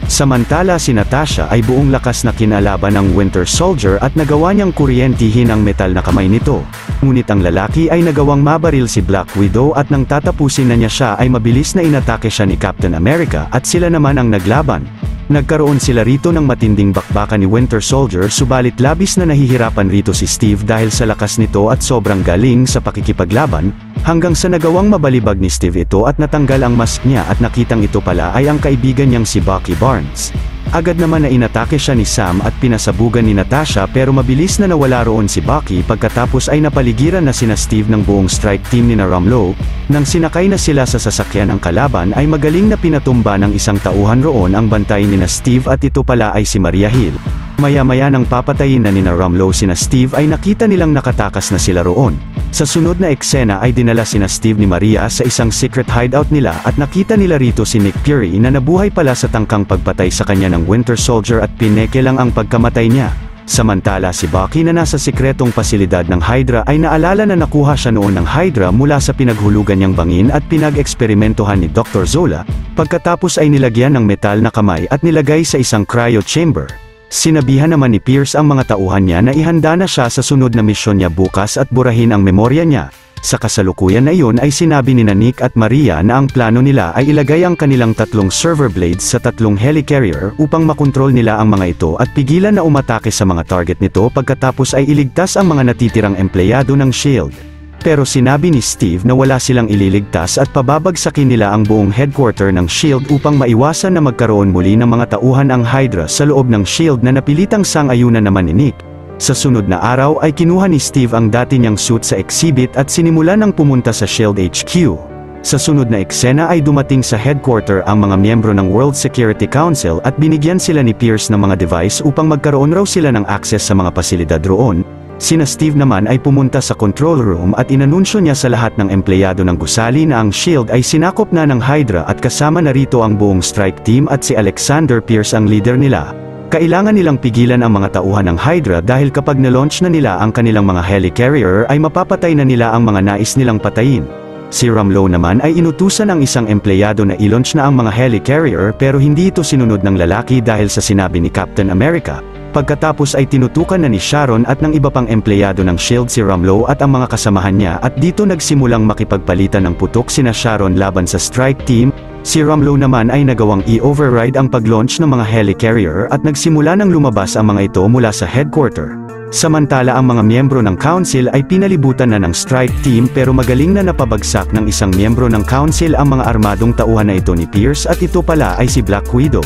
Samantala si Natasha ay buong lakas na kinalaban ng Winter Soldier at nagawa niyang kuryentihin ang metal na kamay nito. Ngunit ang lalaki ay nagawang mabaril si Black Widow at nang tatapusin na niya siya ay mabilis na inatake siya ni Captain America at sila naman ang naglaban. Nagkaroon sila rito ng matinding bakbakan ni Winter Soldier subalit labis na nahihirapan rito si Steve dahil sa lakas nito at sobrang galing sa pakikipaglaban, hanggang sa nagawang mabalibag ni Steve ito at natanggal ang mask niya at nakitang ito pala ay ang kaibigan niyang si Bucky Barnes. Agad naman na inatake siya ni Sam at pinasabugan ni Natasha pero mabilis na nawala roon si Bucky pagkatapos ay napaligiran na sina Steve ng buong strike team ni Rumlow. Nang sinakay na sila sa sasakyan ang kalaban ay magaling na pinatumba ng isang tauhan roon ang bantay ni Steve at ito pala ay si Maria Hill. Maya-maya nang papatayin na ni Rumlow sina Steve ay nakita nilang nakatakas na sila roon. Sa sunod na eksena ay dinala sina Steve ni Maria sa isang secret hideout nila at nakita nila rito si Nick Fury na nabuhay pala sa tangkang pagpatay sa kanya ng Winter Soldier at pineke lang ang pagkamatay niya. Samantala si Bucky na nasa sikretong pasilidad ng Hydra ay naalala na nakuha siya noon ng Hydra mula sa pinaghulugan niyang bangin at pinag-eksperimentohan ni Dr. Zola, pagkatapos ay nilagyan ng metal na kamay at nilagay sa isang cryo chamber. Sinabihan naman ni Pierce ang mga tauhan niya na ihanda na siya sa sunod na misyon niya bukas at burahin ang memorya niya. Sa kasalukuyan na iyon ay sinabi ni Nick at Maria na ang plano nila ay ilagay ang kanilang 3 server blades sa 3 helicarrier upang makontrol nila ang mga ito at pigilan na umatake sa mga target nito pagkatapos ay iligtas ang mga natitirang empleyado ng SHIELD. pero sinabi ni Steve na wala silang ililigtas at pababagsakin nila ang buong headquarter ng SHIELD upang maiwasan na magkaroon muli ng mga tauhan ang Hydra sa loob ng SHIELD na napilitang sang-ayunan naman ni Nick. Sa sunod na araw ay kinuha ni Steve ang dati niyang suit sa exhibit at sinimulan ng pumunta sa SHIELD HQ. Sa sunod na eksena ay dumating sa headquarter ang mga miyembro ng World Security Council at binigyan sila ni Pierce ng mga device upang magkaroon raw sila ng access sa mga pasilidad roon. Sina Steve naman ay pumunta sa control room at inanunsyo niya sa lahat ng empleyado ng gusali na ang SHIELD ay sinakop na ng Hydra at kasama na rito ang buong strike team at si Alexander Pierce ang leader nila. Kailangan nilang pigilan ang mga tauhan ng Hydra dahil kapag na-launch na nila ang kanilang mga helicarrier ay mapapatay na nila ang mga nais nilang patayin. Si Ramlo naman ay inutusan ang isang empleyado na i-launch na ang mga helicarrier pero hindi ito sinunod ng lalaki dahil sa sinabi ni Captain America. Pagkatapos ay tinutukan na ni Sharon at ng iba pang empleyado ng SHIELD si Ramlo at ang mga kasamahan niya at dito nagsimulang makipagpalitan ng putok sina Sharon laban sa strike team. Si Ramlo naman ay nagawang i-override ang pag-launch ng mga helicarrier at nagsimula nang lumabas ang mga ito mula sa headquarter. Samantala ang mga miyembro ng council ay pinalibutan na ng strike team pero magaling na napabagsak ng isang miyembro ng council ang mga armadong tauhan na ito ni Pierce at ito pala ay si Black Widow.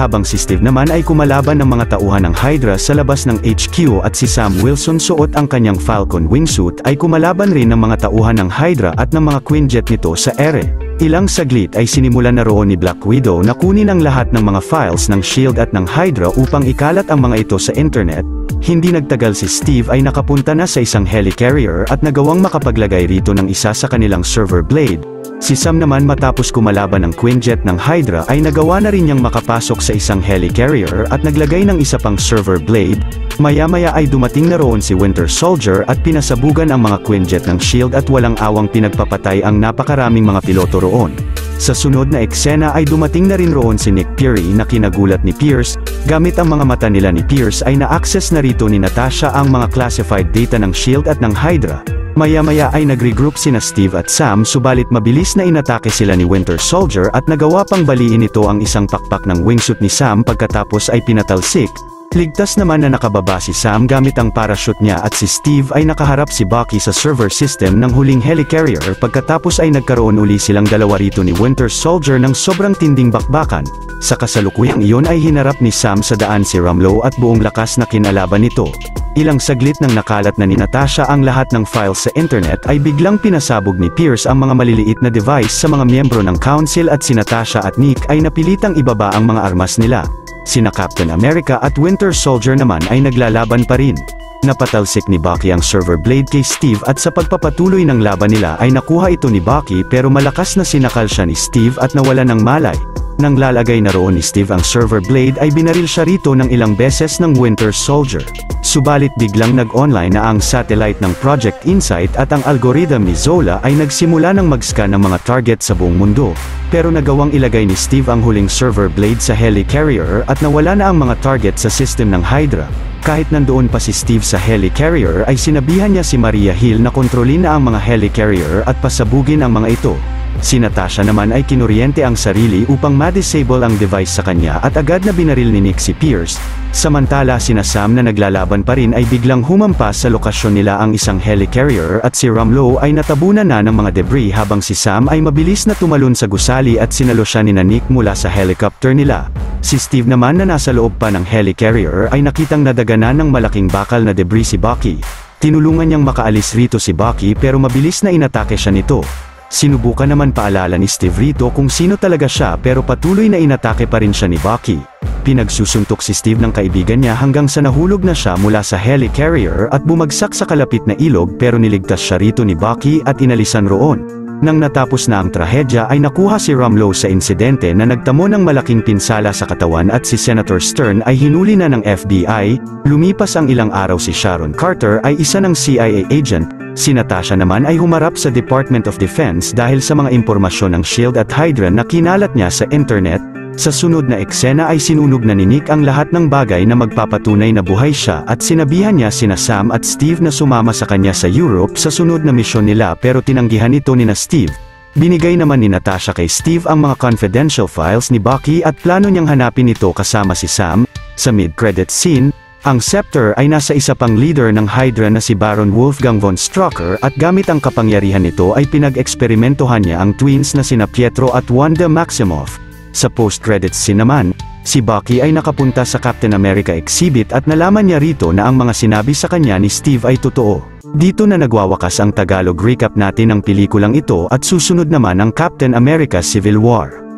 Habang si Steve naman ay kumalaban ng mga tauhan ng Hydra sa labas ng HQ at si Sam Wilson suot ang kanyang Falcon wingsuit ay kumalaban rin ng mga tauhan ng Hydra at ng mga Quinjet nito sa ere. Ilang saglit ay sinimulan na roon ni Black Widow na kunin ang lahat ng mga files ng SHIELD at ng Hydra upang ikalat ang mga ito sa internet. Hindi nagtagal si Steve ay nakapunta na sa isang helicarrier at nagawang makapaglagay rito ng isa sa kanilang server blade. Si Sam naman matapos kumalaban ng Quinjet ng Hydra ay nagawa na rin niyang makapasok sa isang helicarrier at naglagay ng isa pang server blade. Maya-maya ay dumating na roon si Winter Soldier at pinasabugan ang mga Quinjet ng SHIELD at walang awang pinagpapatay ang napakaraming mga piloto roon. Sa sunod na eksena ay dumating na rin roon si Nick Fury na kinagulat ni Pierce. Gamit ang mga mata nila ni Pierce ay na-access na rito ni Natasha ang mga classified data ng SHIELD at ng Hydra. Maya-maya ay nag-regroup sina Steve at Sam subalit mabilis na inatake sila ni Winter Soldier at nagawa pang baliin ito ang isang pakpak ng wingsuit ni Sam pagkatapos ay pinatalsik. Ligtas naman na nakababa si Sam gamit ang parachute niya at si Steve ay nakaharap si Bucky sa server system ng huling helicarrier pagkatapos ay nagkaroon uli silang dalawa rito ni Winter Soldier ng sobrang tinding bakbakan. Sa kasalukuyang iyon ay hinarap ni Sam sa daan si Ramlo at buong lakas na kinalaban nito. Ilang saglit nang nakalat na ni Natasha ang lahat ng files sa internet ay biglang pinasabog ni Pierce ang mga maliliit na device sa mga miyembro ng council at si Natasha at Nick ay napilitang ibaba ang mga armas nila. Sina Captain America at Winter Soldier naman ay naglalaban pa rin. Napatalsik ni Bucky ang server blade kay Steve at sa pagpapatuloy ng laban nila ay nakuha ito ni Bucky pero malakas na sinakal siya ni Steve at nawala ng malay. Nang lalagay na roon ni Steve ang server blade ay binaril siya rito ng ilang beses ng Winter Soldier. Subalit biglang nag-online na ang satellite ng Project Insight at ang algorithm ni Zola ay nagsimula ng mag-scan ng mga target sa buong mundo. Pero nagawang ilagay ni Steve ang huling server blade sa helicarrier at nawala na ang mga target sa system ng Hydra. Kahit nandoon pa si Steve sa helicarrier ay sinabihan niya si Maria Hill na kontrolin na ang mga helicarrier at pasabugin ang mga ito. Si Natasha naman ay kinuryente ang sarili upang ma-disable ang device sa kanya at agad na binaril ni Nick si Pierce. Samantala sina Sam na naglalaban pa rin ay biglang humampas sa lokasyon nila ang isang helicarrier at si Ramlo ay natabunan na ng mga debris habang si Sam ay mabilis na tumalon sa gusali at sinalo siya ni Nick mula sa helicopter nila. Si Steve naman na nasa loob pa ng helicarrier ay nakitang nadaganan ng malaking bakal na debris si Bucky. Tinulungan niyang makaalis rito si Bucky pero mabilis na inatake siya nito. Sinubukan naman paalala ni Steve rito kung sino talaga siya pero patuloy na inatake pa rin siya ni Bucky. Pinagsusuntok si Steve ng kaibigan niya hanggang sa nahulog na siya mula sa helicarrier at bumagsak sa kalapit na ilog pero niligtas siya rito ni Bucky at inalisan roon. Nang natapos na ang trahedya ay nakuha si Ramlo sa insidente na nagtamo ng malaking pinsala sa katawan at si Senator Stern ay hinuli na ng FBI. Lumipas ang ilang araw si Sharon Carter ay isa ng CIA agent. Si Natasha naman ay humarap sa Department of Defense dahil sa mga impormasyon ng SHIELD at Hydra na kinalat niya sa internet. Sa sunod na eksena ay sinunog na ni Nick ang lahat ng bagay na magpapatunay na buhay siya at sinabihan niya sina Sam at Steve na sumama sa kanya sa Europe sa sunod na misyon nila pero tinanggihan ito ni Steve. Binigay naman ni Natasha kay Steve ang mga confidential files ni Bucky at plano niyang hanapin ito kasama si Sam. Sa mid-credit scene, Ang scepter ay nasa isa pang leader ng Hydra na si Baron Wolfgang von Strucker at gamit ang kapangyarihan nito ay pinag-eksperimentohan niya ang twins na sina Pietro at Wanda Maximoff. Sa post-credits scene naman, si Bucky ay nakapunta sa Captain America exhibit at nalaman niya rito na ang mga sinabi sa kanya ni Steve ay totoo. Dito na nagwawakas ang Tagalog recap natin ng pelikulang ito at susunod naman ang Captain America Civil War.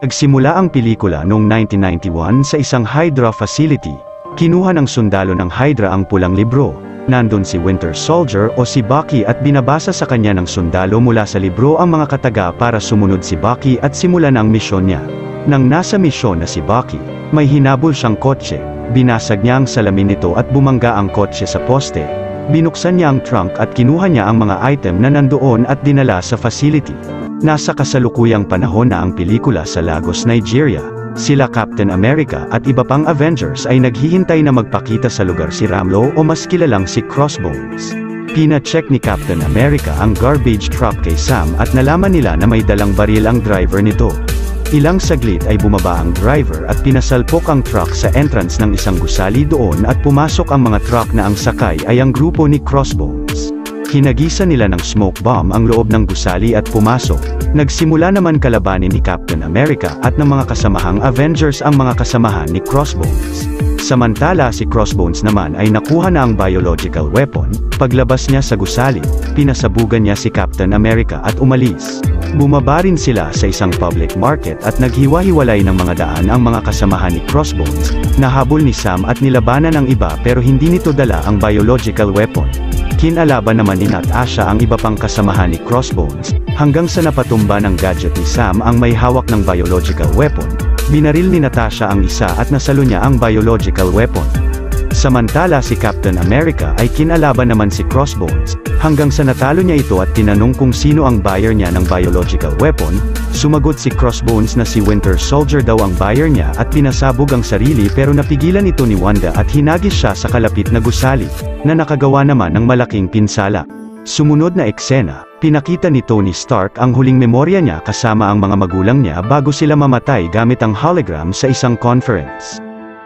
Nagsimula ang pelikula noong 1991 sa isang Hydra facility. Kinuha ng sundalo ng Hydra ang pulang libro. Nandun si Winter Soldier o si Bucky at binabasa sa kanya ng sundalo mula sa libro ang mga kataga para sumunod si Bucky at simulan ang misyon niya. Nang nasa misyon na si Bucky, may hinabol siyang kotse. Binasag niya ang salamin nito at bumangga ang kotse sa poste. Binuksan niya ang trunk at kinuha niya ang mga item na nandoon at dinala sa facility. Nasa kasalukuyang panahon na ang pelikula sa Lagos, Nigeria. Sila Captain America at iba pang Avengers ay naghihintay na magpakita sa lugar si Ramlo o mas kilalang si Crossbones. Pina-check ni Captain America ang garbage truck kay Sam at nalaman nila na may dalang baril ang driver nito. Ilang saglit ay bumaba ang driver at pinasalpok ang truck sa entrance ng isang gusali doon at pumasok ang mga truck na ang sakay ay ang grupo ni Crossbones. Hinagisa nila ng smoke bomb ang loob ng gusali at pumasok. Nagsimula naman kalabanin ni Captain America at ng mga kasamahang Avengers ang mga kasamahan ni Crossbones. Samantala si Crossbones naman ay nakuha na ang biological weapon. Paglabas niya sa gusali, pinasabugan niya si Captain America at umalis. Bumaba rin sila sa isang public market at naghiwa-hiwalay ng mga daan ang mga kasamahan ni Crossbones. Nahabol ni Sam at nilabanan ang iba pero hindi nito dala ang biological weapon. Kinalaban naman ni Natasha ang iba pang kasamahan ni Crossbones, hanggang sa napatumba ng gadget ni Sam ang may hawak ng biological weapon. Binaril ni Natasha ang isa at nasalo niya ang biological weapon. Samantala si Captain America ay kinalaban naman si Crossbones, hanggang sa natalo niya ito at tinanong kung sino ang buyer niya ng biological weapon. Sumagot si Crossbones na si Winter Soldier daw ang buyer niya at pinasabog ang sarili pero napigilan ito ni Wanda at hinagis siya sa kalapit na gusali, na nakagawa naman ng malaking pinsala. Sumunod na eksena, pinakita ni Tony Stark ang huling memorya niya kasama ang mga magulang niya bago sila mamatay gamit ang hologram sa isang conference.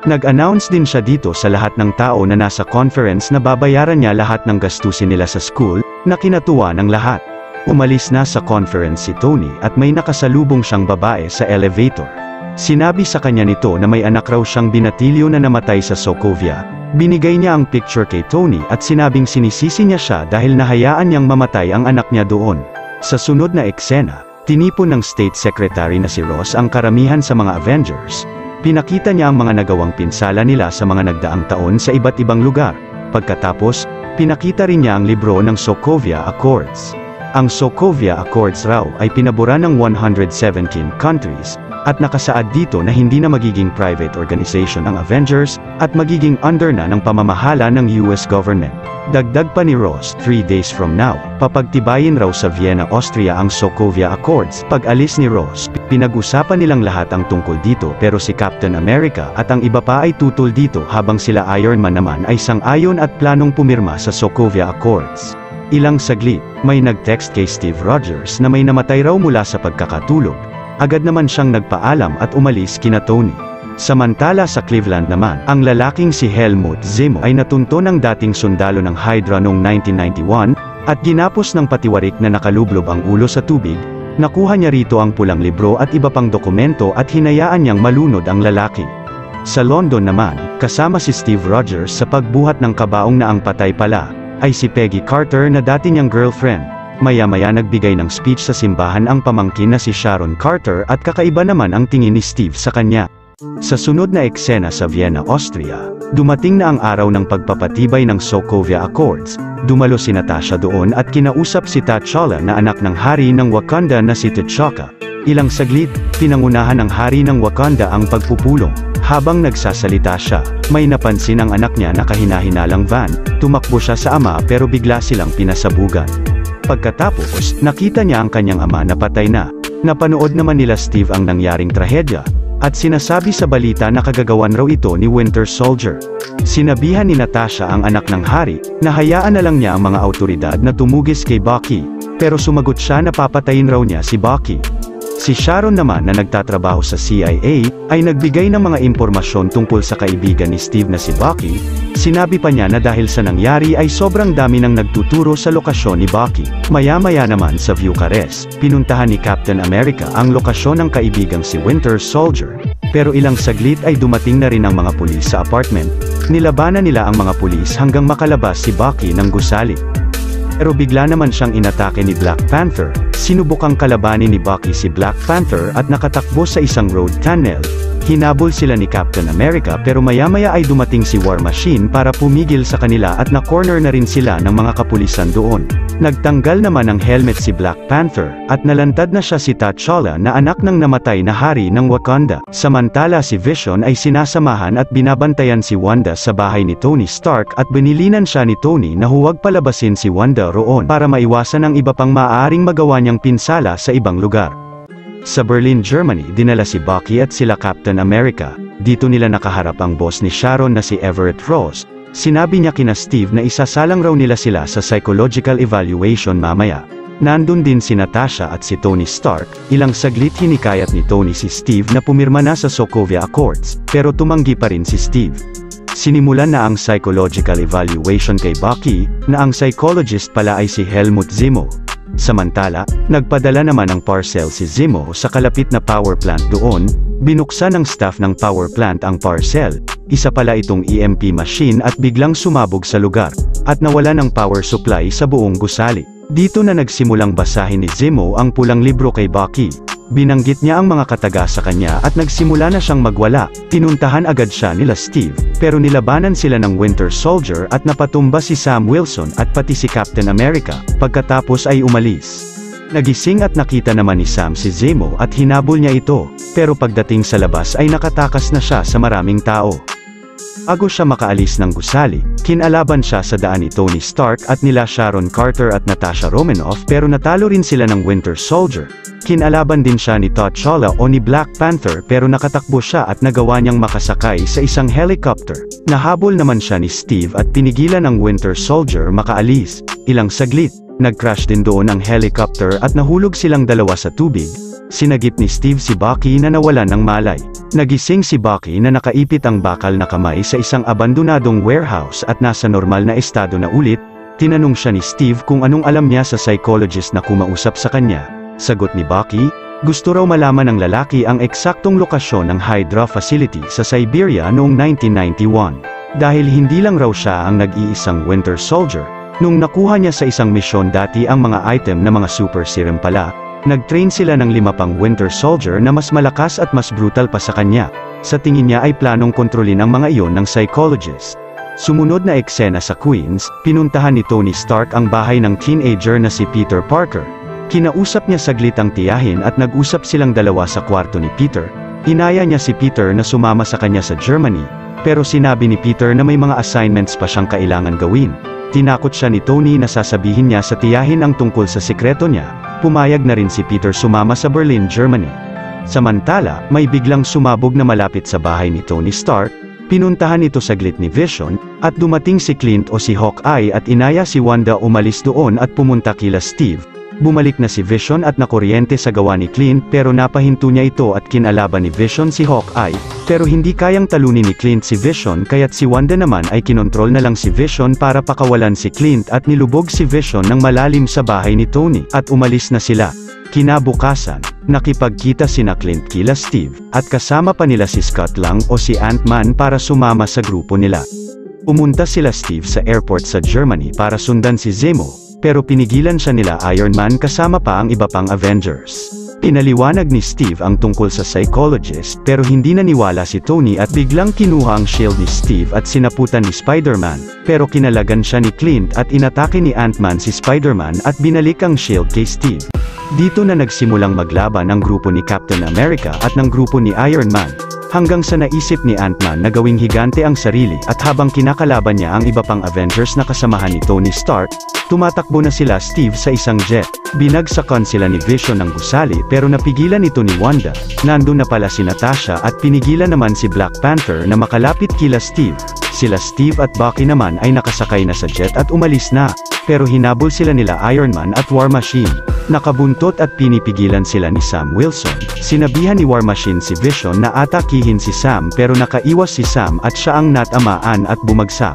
Nag-announce din siya dito sa lahat ng tao na nasa conference na babayaran niya lahat ng gastusin nila sa school, na kinatuwa ng lahat. Umalis na sa conference si Tony at may nakasalubong siyang babae sa elevator. Sinabi sa kanya nito na may anak raw siyang binatilyo na namatay sa Sokovia. Binigay niya ang picture kay Tony at sinabing sinisisi niya siya dahil nahayaan niyang mamatay ang anak niya doon. Sa sunod na eksena, tinipon ng State Secretary na si Ross ang karamihan sa mga Avengers. Pinakita niya ang mga nagawang pinsala nila sa mga nagdaang taon sa iba't ibang lugar. Pagkatapos, pinakita rin niya ang libro ng Sokovia Accords. Ang Sokovia Accords raw ay pinabura ng 117 countries, at nakasaad dito na hindi na magiging private organization ang Avengers, at magiging under na ng pamamahala ng US government. Dagdag pa ni Ross, 3 days from now, papagtibayin raw sa Vienna, Austria ang Sokovia Accords. Pag-alis ni Ross, pinag-usapan nilang lahat ang tungkol dito pero si Captain America at ang iba pa ay tutol dito habang sila Iron Man naman ay sang-ayon at planong pumirma sa Sokovia Accords. Ilang saglit, may nag-text kay Steve Rogers na may namatay raw mula sa pagkakatulog. Agad naman siyang nagpaalam at umalis kina Tony. Samantala sa Cleveland naman, ang lalaking si Helmut Zemo ay natunto ng dating sundalo ng Hydra noong 1991, at ginapos ng patiwarik na nakalublob ang ulo sa tubig. Nakuha niya rito ang pulang libro at iba pang dokumento at hinayaan niyang malunod ang lalaki. Sa London naman, kasama si Steve Rogers sa pagbuhat ng kabaong na ang patay pala ay si Peggy Carter na dati niyang girlfriend. Maya-maya nagbigay ng speech sa simbahan ang pamangkin na si Sharon Carter at kakaiba naman ang tingin ni Steve sa kanya. Sa sunod na eksena sa Vienna, Austria, dumating na ang araw ng pagpapatibay ng Sokovia Accords. Dumalo si Natasha doon at kinausap si T'Challa na anak ng hari ng Wakanda na si T'Chaka. Ilang saglit, pinangunahan ng hari ng Wakanda ang pagpupulong. Habang nagsasalita siya, may napansin ang anak niya na kahina-hinalang van. Tumakbo siya sa ama pero bigla silang pinasabugan. Pagkatapos, nakita niya ang kanyang ama na patay na. Napanood naman nila Steve ang nangyaring trahedya. at sinasabi sa balita na kagagawan raw ito ni Winter Soldier. Sinabihan ni Natasha ang anak ng hari, na hayaan na lang niya ang mga awtoridad na tumugis kay Bucky, pero sumagot siya na papatayin raw niya si Bucky. Si Sharon naman na nagtatrabaho sa CIA, ay nagbigay ng mga impormasyon tungkol sa kaibigan ni Steve na si Bucky. Sinabi pa niya na dahil sa nangyari ay sobrang dami nang nagtuturo sa lokasyon ni Bucky. Maya-maya naman sa Bucharest, pinuntahan ni Captain America ang lokasyon ng kaibigang si Winter Soldier. Pero ilang saglit ay dumating na rin ang mga pulis sa apartment. Nilabanan nila ang mga pulis hanggang makalabas si Bucky ng gusali. Pero bigla naman siyang inatake ni Black Panther. Sinubukang kalabanin ni Bucky si Black Panther at nakatakbo sa isang road tunnel. Hinabol sila ni Captain America pero maya-maya ay dumating si War Machine para pumigil sa kanila at na-corner na rin sila ng mga kapulisan doon. Nagtanggal naman ng helmet si Black Panther, at nalantad na siya si T'Challa na anak ng namatay na hari ng Wakanda. Samantala si Vision ay sinasamahan at binabantayan si Wanda sa bahay ni Tony Stark at binilinan siya ni Tony na huwag palabasin si Wanda roon para maiwasan ang iba pang maaaring magawa niyang pinsala sa ibang lugar. Sa Berlin, Germany, dinala si Bucky at sila Captain America. Dito nila nakaharap ang boss ni Sharon na si Everett Ross. Sinabi niya kina Steve na isasalang raw nila sila sa psychological evaluation mamaya. Nandun din si Natasha at si Tony Stark. Ilang saglit hinikayat ni Tony si Steve na pumirma na sa Sokovia Accords, pero tumanggi pa rin si Steve. Sinimulan na ang psychological evaluation kay Bucky, na ang psychologist pala ay si Helmut Zemo. Samantala, nagpadala naman ng parcel si Zemo sa kalapit na power plant doon. Binuksan ng staff ng power plant ang parcel. Isa pala itong EMP machine at biglang sumabog sa lugar, at nawala ng power supply sa buong gusali. Dito na nagsimulang basahin ni Zemo ang pulang libro kay Bucky. Binanggit niya ang mga kataga sa kanya at nagsimula na siyang magwala. Pinuntahan agad siya nila Steve, pero nilabanan sila ng Winter Soldier at napatumba si Sam Wilson at pati si Captain America. Pagkatapos ay umalis. Nagising at nakita naman ni Sam si Zemo at hinabol niya ito, pero pagdating sa labas ay nakatakas na siya sa maraming tao. Bago siya makaalis ng gusali, kinalaban siya sa daan ni Tony Stark at nila Sharon Carter at Natasha Romanoff, pero natalo rin sila ng Winter Soldier. Kinalaban din siya ni T'Challa o ni Black Panther pero nakatakbo siya at nagawa niyang makasakay sa isang helicopter. Nahabol naman siya ni Steve at pinigilan ng Winter Soldier makaalis. Ilang saglit, nag-crash din doon ang helicopter at nahulog silang dalawa sa tubig. Sinagip ni Steve si Bucky na nawalan ng malay. Nagising si Bucky na nakaipit ang bakal na kamay sa isang abandonadong warehouse at nasa normal na estado na ulit. Tinanong siya ni Steve kung anong alam niya sa psychologist na kumausap sa kanya. Sagot ni Bucky, gusto raw malaman ng lalaki ang eksaktong lokasyon ng Hydra facility sa Siberia noong 1991. Dahil hindi lang raw siya ang nag-iisang Winter Soldier, nung nakuha niya sa isang misyon dati ang mga item na mga super serum pala, nag-train sila ng 5 pang Winter Soldier na mas malakas at mas brutal pa sa kanya. Sa tingin niya ay planong kontrolin ang mga iyon ng psychologist. Sumunod na eksena sa Queens, pinuntahan ni Tony Stark ang bahay ng teenager na si Peter Parker. Kinausap niya saglit ang tiyahin at nag-usap silang dalawa sa kwarto ni Peter. Inaya niya si Peter na sumama sa kanya sa Germany, pero sinabi ni Peter na may mga assignments pa siyang kailangan gawin. Tinakot siya ni Tony na sasabihin niya sa tiyahin ang tungkol sa sikreto niya. Pumayag na rin si Peter sumama sa Berlin, Germany. Samantala, may biglang sumabog na malapit sa bahay ni Tony Stark. Pinuntahan ito saglit ni Vision, at dumating si Clint o si Hawkeye at inaya si Wanda umalis doon at pumunta kila Steve. Bumalik na si Vision at nakuryente sa gawa ni Clint pero napahinto niya ito at kinalaban ni Vision si Hawkeye, pero hindi kayang talunin ni Clint si Vision kaya't si Wanda naman ay kinontrol na lang si Vision para pakawalan si Clint at nilubog si Vision ng malalim sa bahay ni Tony at umalis na sila. Kinabukasan, nakipagkita sina Clint kila Steve, at kasama pa nila si Scott Lang o si Ant-Man para sumama sa grupo nila. Pumunta sila Steve sa airport sa Germany para sundan si Zemo, pero pinigilan siya nila Iron Man kasama pa ang iba pang Avengers. Pinaliwanag ni Steve ang tungkol sa psychologist pero hindi naniwala si Tony at biglang kinuha ang shield ni Steve at sinaputan ni Spider-Man, pero kinalagan siya ni Clint at inatake ni Ant-Man si Spider-Man at binalik ang shield kay Steve. Dito na nagsimulang maglaban ang grupo ni Captain America at ng grupo ni Iron Man. Hanggang sa naisip ni Ant-Man na gawing higante ang sarili at habang kinakalaban niya ang iba pang Avengers na kasamahan ni Tony Stark, tumatakbo na sila Steve sa isang jet. Binagsakan sila ni Vision ng gusali pero napigilan ito ni Wanda. Nandun na pala si Natasha at pinigilan naman si Black Panther na makalapit kila Steve. Sila Steve at Bucky naman ay nakasakay na sa jet at umalis na. Pero hinabol sila nila Iron Man at War Machine. Nakabuntot at pinipigilan sila ni Sam Wilson. Sinabihan ni War Machine si Vision na atakihin si Sam pero nakaiwas si Sam at siya ang natamaan at bumagsak.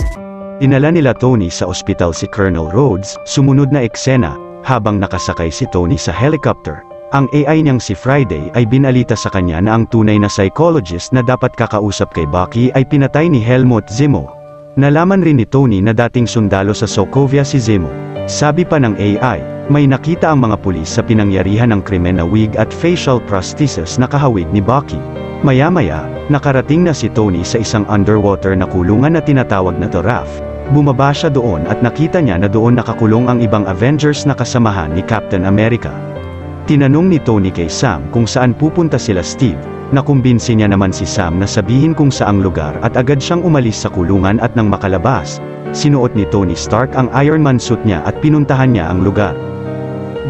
Dinala nila Tony sa ospital si Colonel Rhodes. Sumunod na eksena, habang nakasakay si Tony sa helicopter. Ang AI niyang si Friday ay binalita sa kanya na ang tunay na psychologist na dapat kakausap kay Bucky ay pinatay ni Helmut Zemo. Nalaman rin ni Tony na dating sundalo sa Sokovia si Zemo. Sabi pa ng AI, may nakita ang mga pulis sa pinangyarihan ng krimen na wig at facial prosthesis na kahawig ni Bucky. Maya-maya, nakarating na si Tony sa isang underwater na kulungan na tinatawag na The Raft. Bumaba siya doon at nakita niya na doon nakakulong ang ibang Avengers na kasamahan ni Captain America. Tinanong ni Tony kay Sam kung saan pupunta sila Steve. Nakumbinsi niya naman si Sam na sabihin kung saang lugar at agad siyang umalis sa kulungan at nang makalabas, sinuot ni Tony Stark ang Iron Man suit niya at pinuntahan niya ang lugar.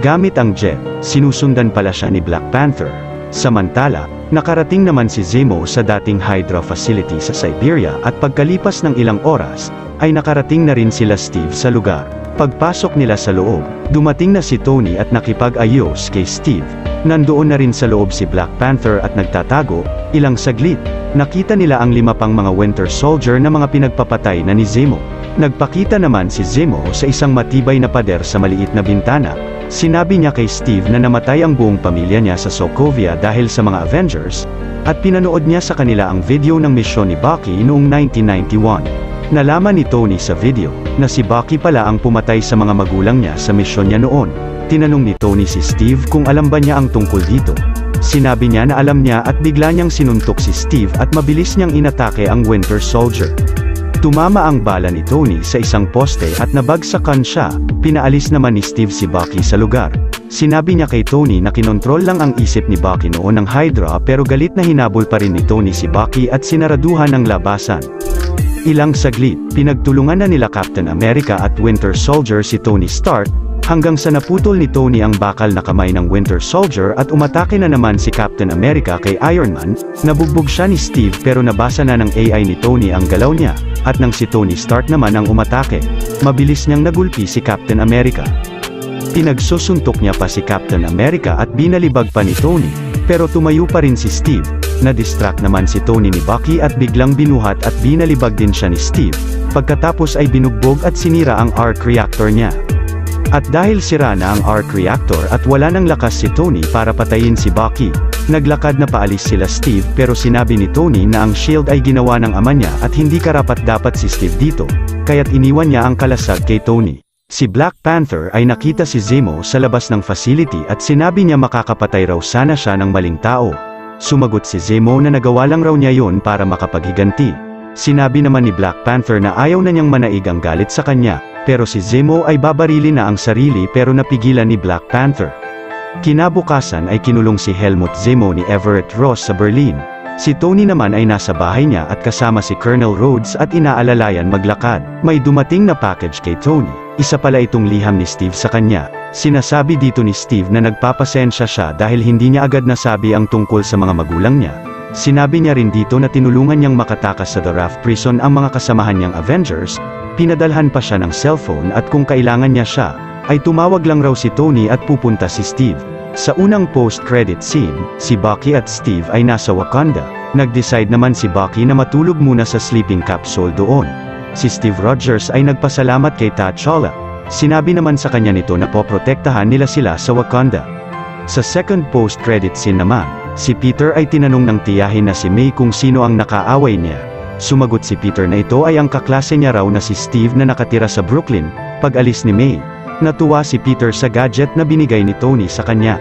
Gamit ang jet, sinusundan pala siya ni Black Panther. Samantala, nakarating naman si Zemo sa dating Hydra facility sa Siberia at pagkalipas ng ilang oras, ay nakarating na rin sila Steve sa lugar. Pagpasok nila sa loob, dumating na si Tony at nakipag-ayos kay Steve. Nandoon na rin sa loob si Black Panther at nagtatago. Ilang saglit, nakita nila ang 5 pang mga Winter Soldier na mga pinagpapatay na ni Zemo. Nagpakita naman si Zemo sa isang matibay na pader sa maliit na bintana. Sinabi niya kay Steve na namatay ang buong pamilya niya sa Sokovia dahil sa mga Avengers, at pinanood niya sa kanila ang video ng misyon ni Bucky noong 1991. Nalaman ni Tony sa video, na si Bucky pala ang pumatay sa mga magulang niya sa misyon niya noon. Tinanong ni Tony si Steve kung alam ba niya ang tungkol dito. Sinabi niya na alam niya at bigla niyang sinuntok si Steve at mabilis niyang inatake ang Winter Soldier. Tumama ang bala ni Tony sa isang poste at nabagsakan siya. Pinaalis naman ni Steve si Bucky sa lugar. Sinabi niya kay Tony na kinontrol lang ang isip ni Bucky noon ng Hydra pero galit na hinabol pa rin ni Tony si Bucky at sinaraduhan ang labasan. Ilang saglit, pinagtulungan na nila Captain America at Winter Soldier si Tony Stark, hanggang sa naputol ni Tony ang bakal na kamay ng Winter Soldier at umatake na naman si Captain America kay Iron Man. Nabugbog siya ni Steve pero nabasa na ng AI ni Tony ang galaw niya, at nang si Tony Stark naman ang umatake, mabilis niyang nagulpi si Captain America. Pinagsusuntok niya pa si Captain America at binalibag pa ni Tony, pero tumayo pa rin si Steve. Na-distract naman si Tony ni Bucky at biglang binuhat at binalibag din siya ni Steve. Pagkatapos ay binugbog at sinira ang arc reactor niya. At dahil sira na ang arc reactor at wala nang lakas si Tony para patayin si Bucky, naglakad na paalis sila Steve pero sinabi ni Tony na ang shield ay ginawa ng ama niya at hindi karapat-dapat si Steve dito, kaya't iniwan niya ang kalasag kay Tony. Si Black Panther ay nakita si Zemo sa labas ng facility at sinabi niya makakapatay raw sana siya ng maling tao. Sumagot si Zemo na nagawa lang raw niya yon para makapaghiganti. Sinabi naman ni Black Panther na ayaw na niyang manaig ang galit sa kanya, pero si Zemo ay babarilin na ang sarili pero napigilan ni Black Panther. Kinabukasan ay kinulong si Helmut Zemo ni Everett Ross sa Berlin. Si Tony naman ay nasa bahay niya at kasama si Colonel Rhodes at inaalalayan maglakad. May dumating na package kay Tony. Isa pala itong liham ni Steve sa kanya. Sinasabi dito ni Steve na nagpapasensya siya dahil hindi niya agad nasabi ang tungkol sa mga magulang niya. Sinabi niya rin dito na tinulungan niyang makatakas sa The Raft Prison ang mga kasamahan niyang Avengers. Pinadalhan pa siya ng cellphone at kung kailangan niya siya, ay tumawag lang raw si Tony at pupunta si Steve. Sa unang post-credit scene, si Bucky at Steve ay nasa Wakanda. Nag-decide naman si Bucky na matulog muna sa sleeping capsule doon. Si Steve Rogers ay nagpasalamat kay T'Challa. Sinabi naman sa kanya nito na poprotektahan nila sila sa Wakanda. Sa second post-credit scene naman, si Peter ay tinanong ng tiyahin na si May kung sino ang nakaaway niya. Sumagot si Peter na ito ay ang kaklase niya raw na si Steve na nakatira sa Brooklyn. Pag-alis ni May, natuwa si Peter sa gadget na binigay ni Tony sa kanya.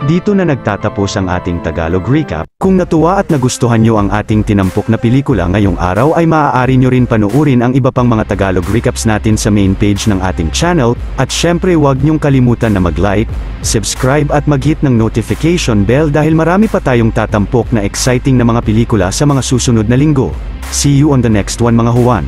Dito na nagtatapos ang ating Tagalog recap. Kung natuwa at nagustuhan nyo ang ating tinampok na pelikula ngayong araw ay maaari nyo rin panuurin ang iba pang mga Tagalog recaps natin sa main page ng ating channel, at syempre huwag nyong kalimutan na mag-like, subscribe at mag-hit ng notification bell dahil marami pa tayong tatampok na exciting na mga pelikula sa mga susunod na linggo. See you on the next one mga Juan.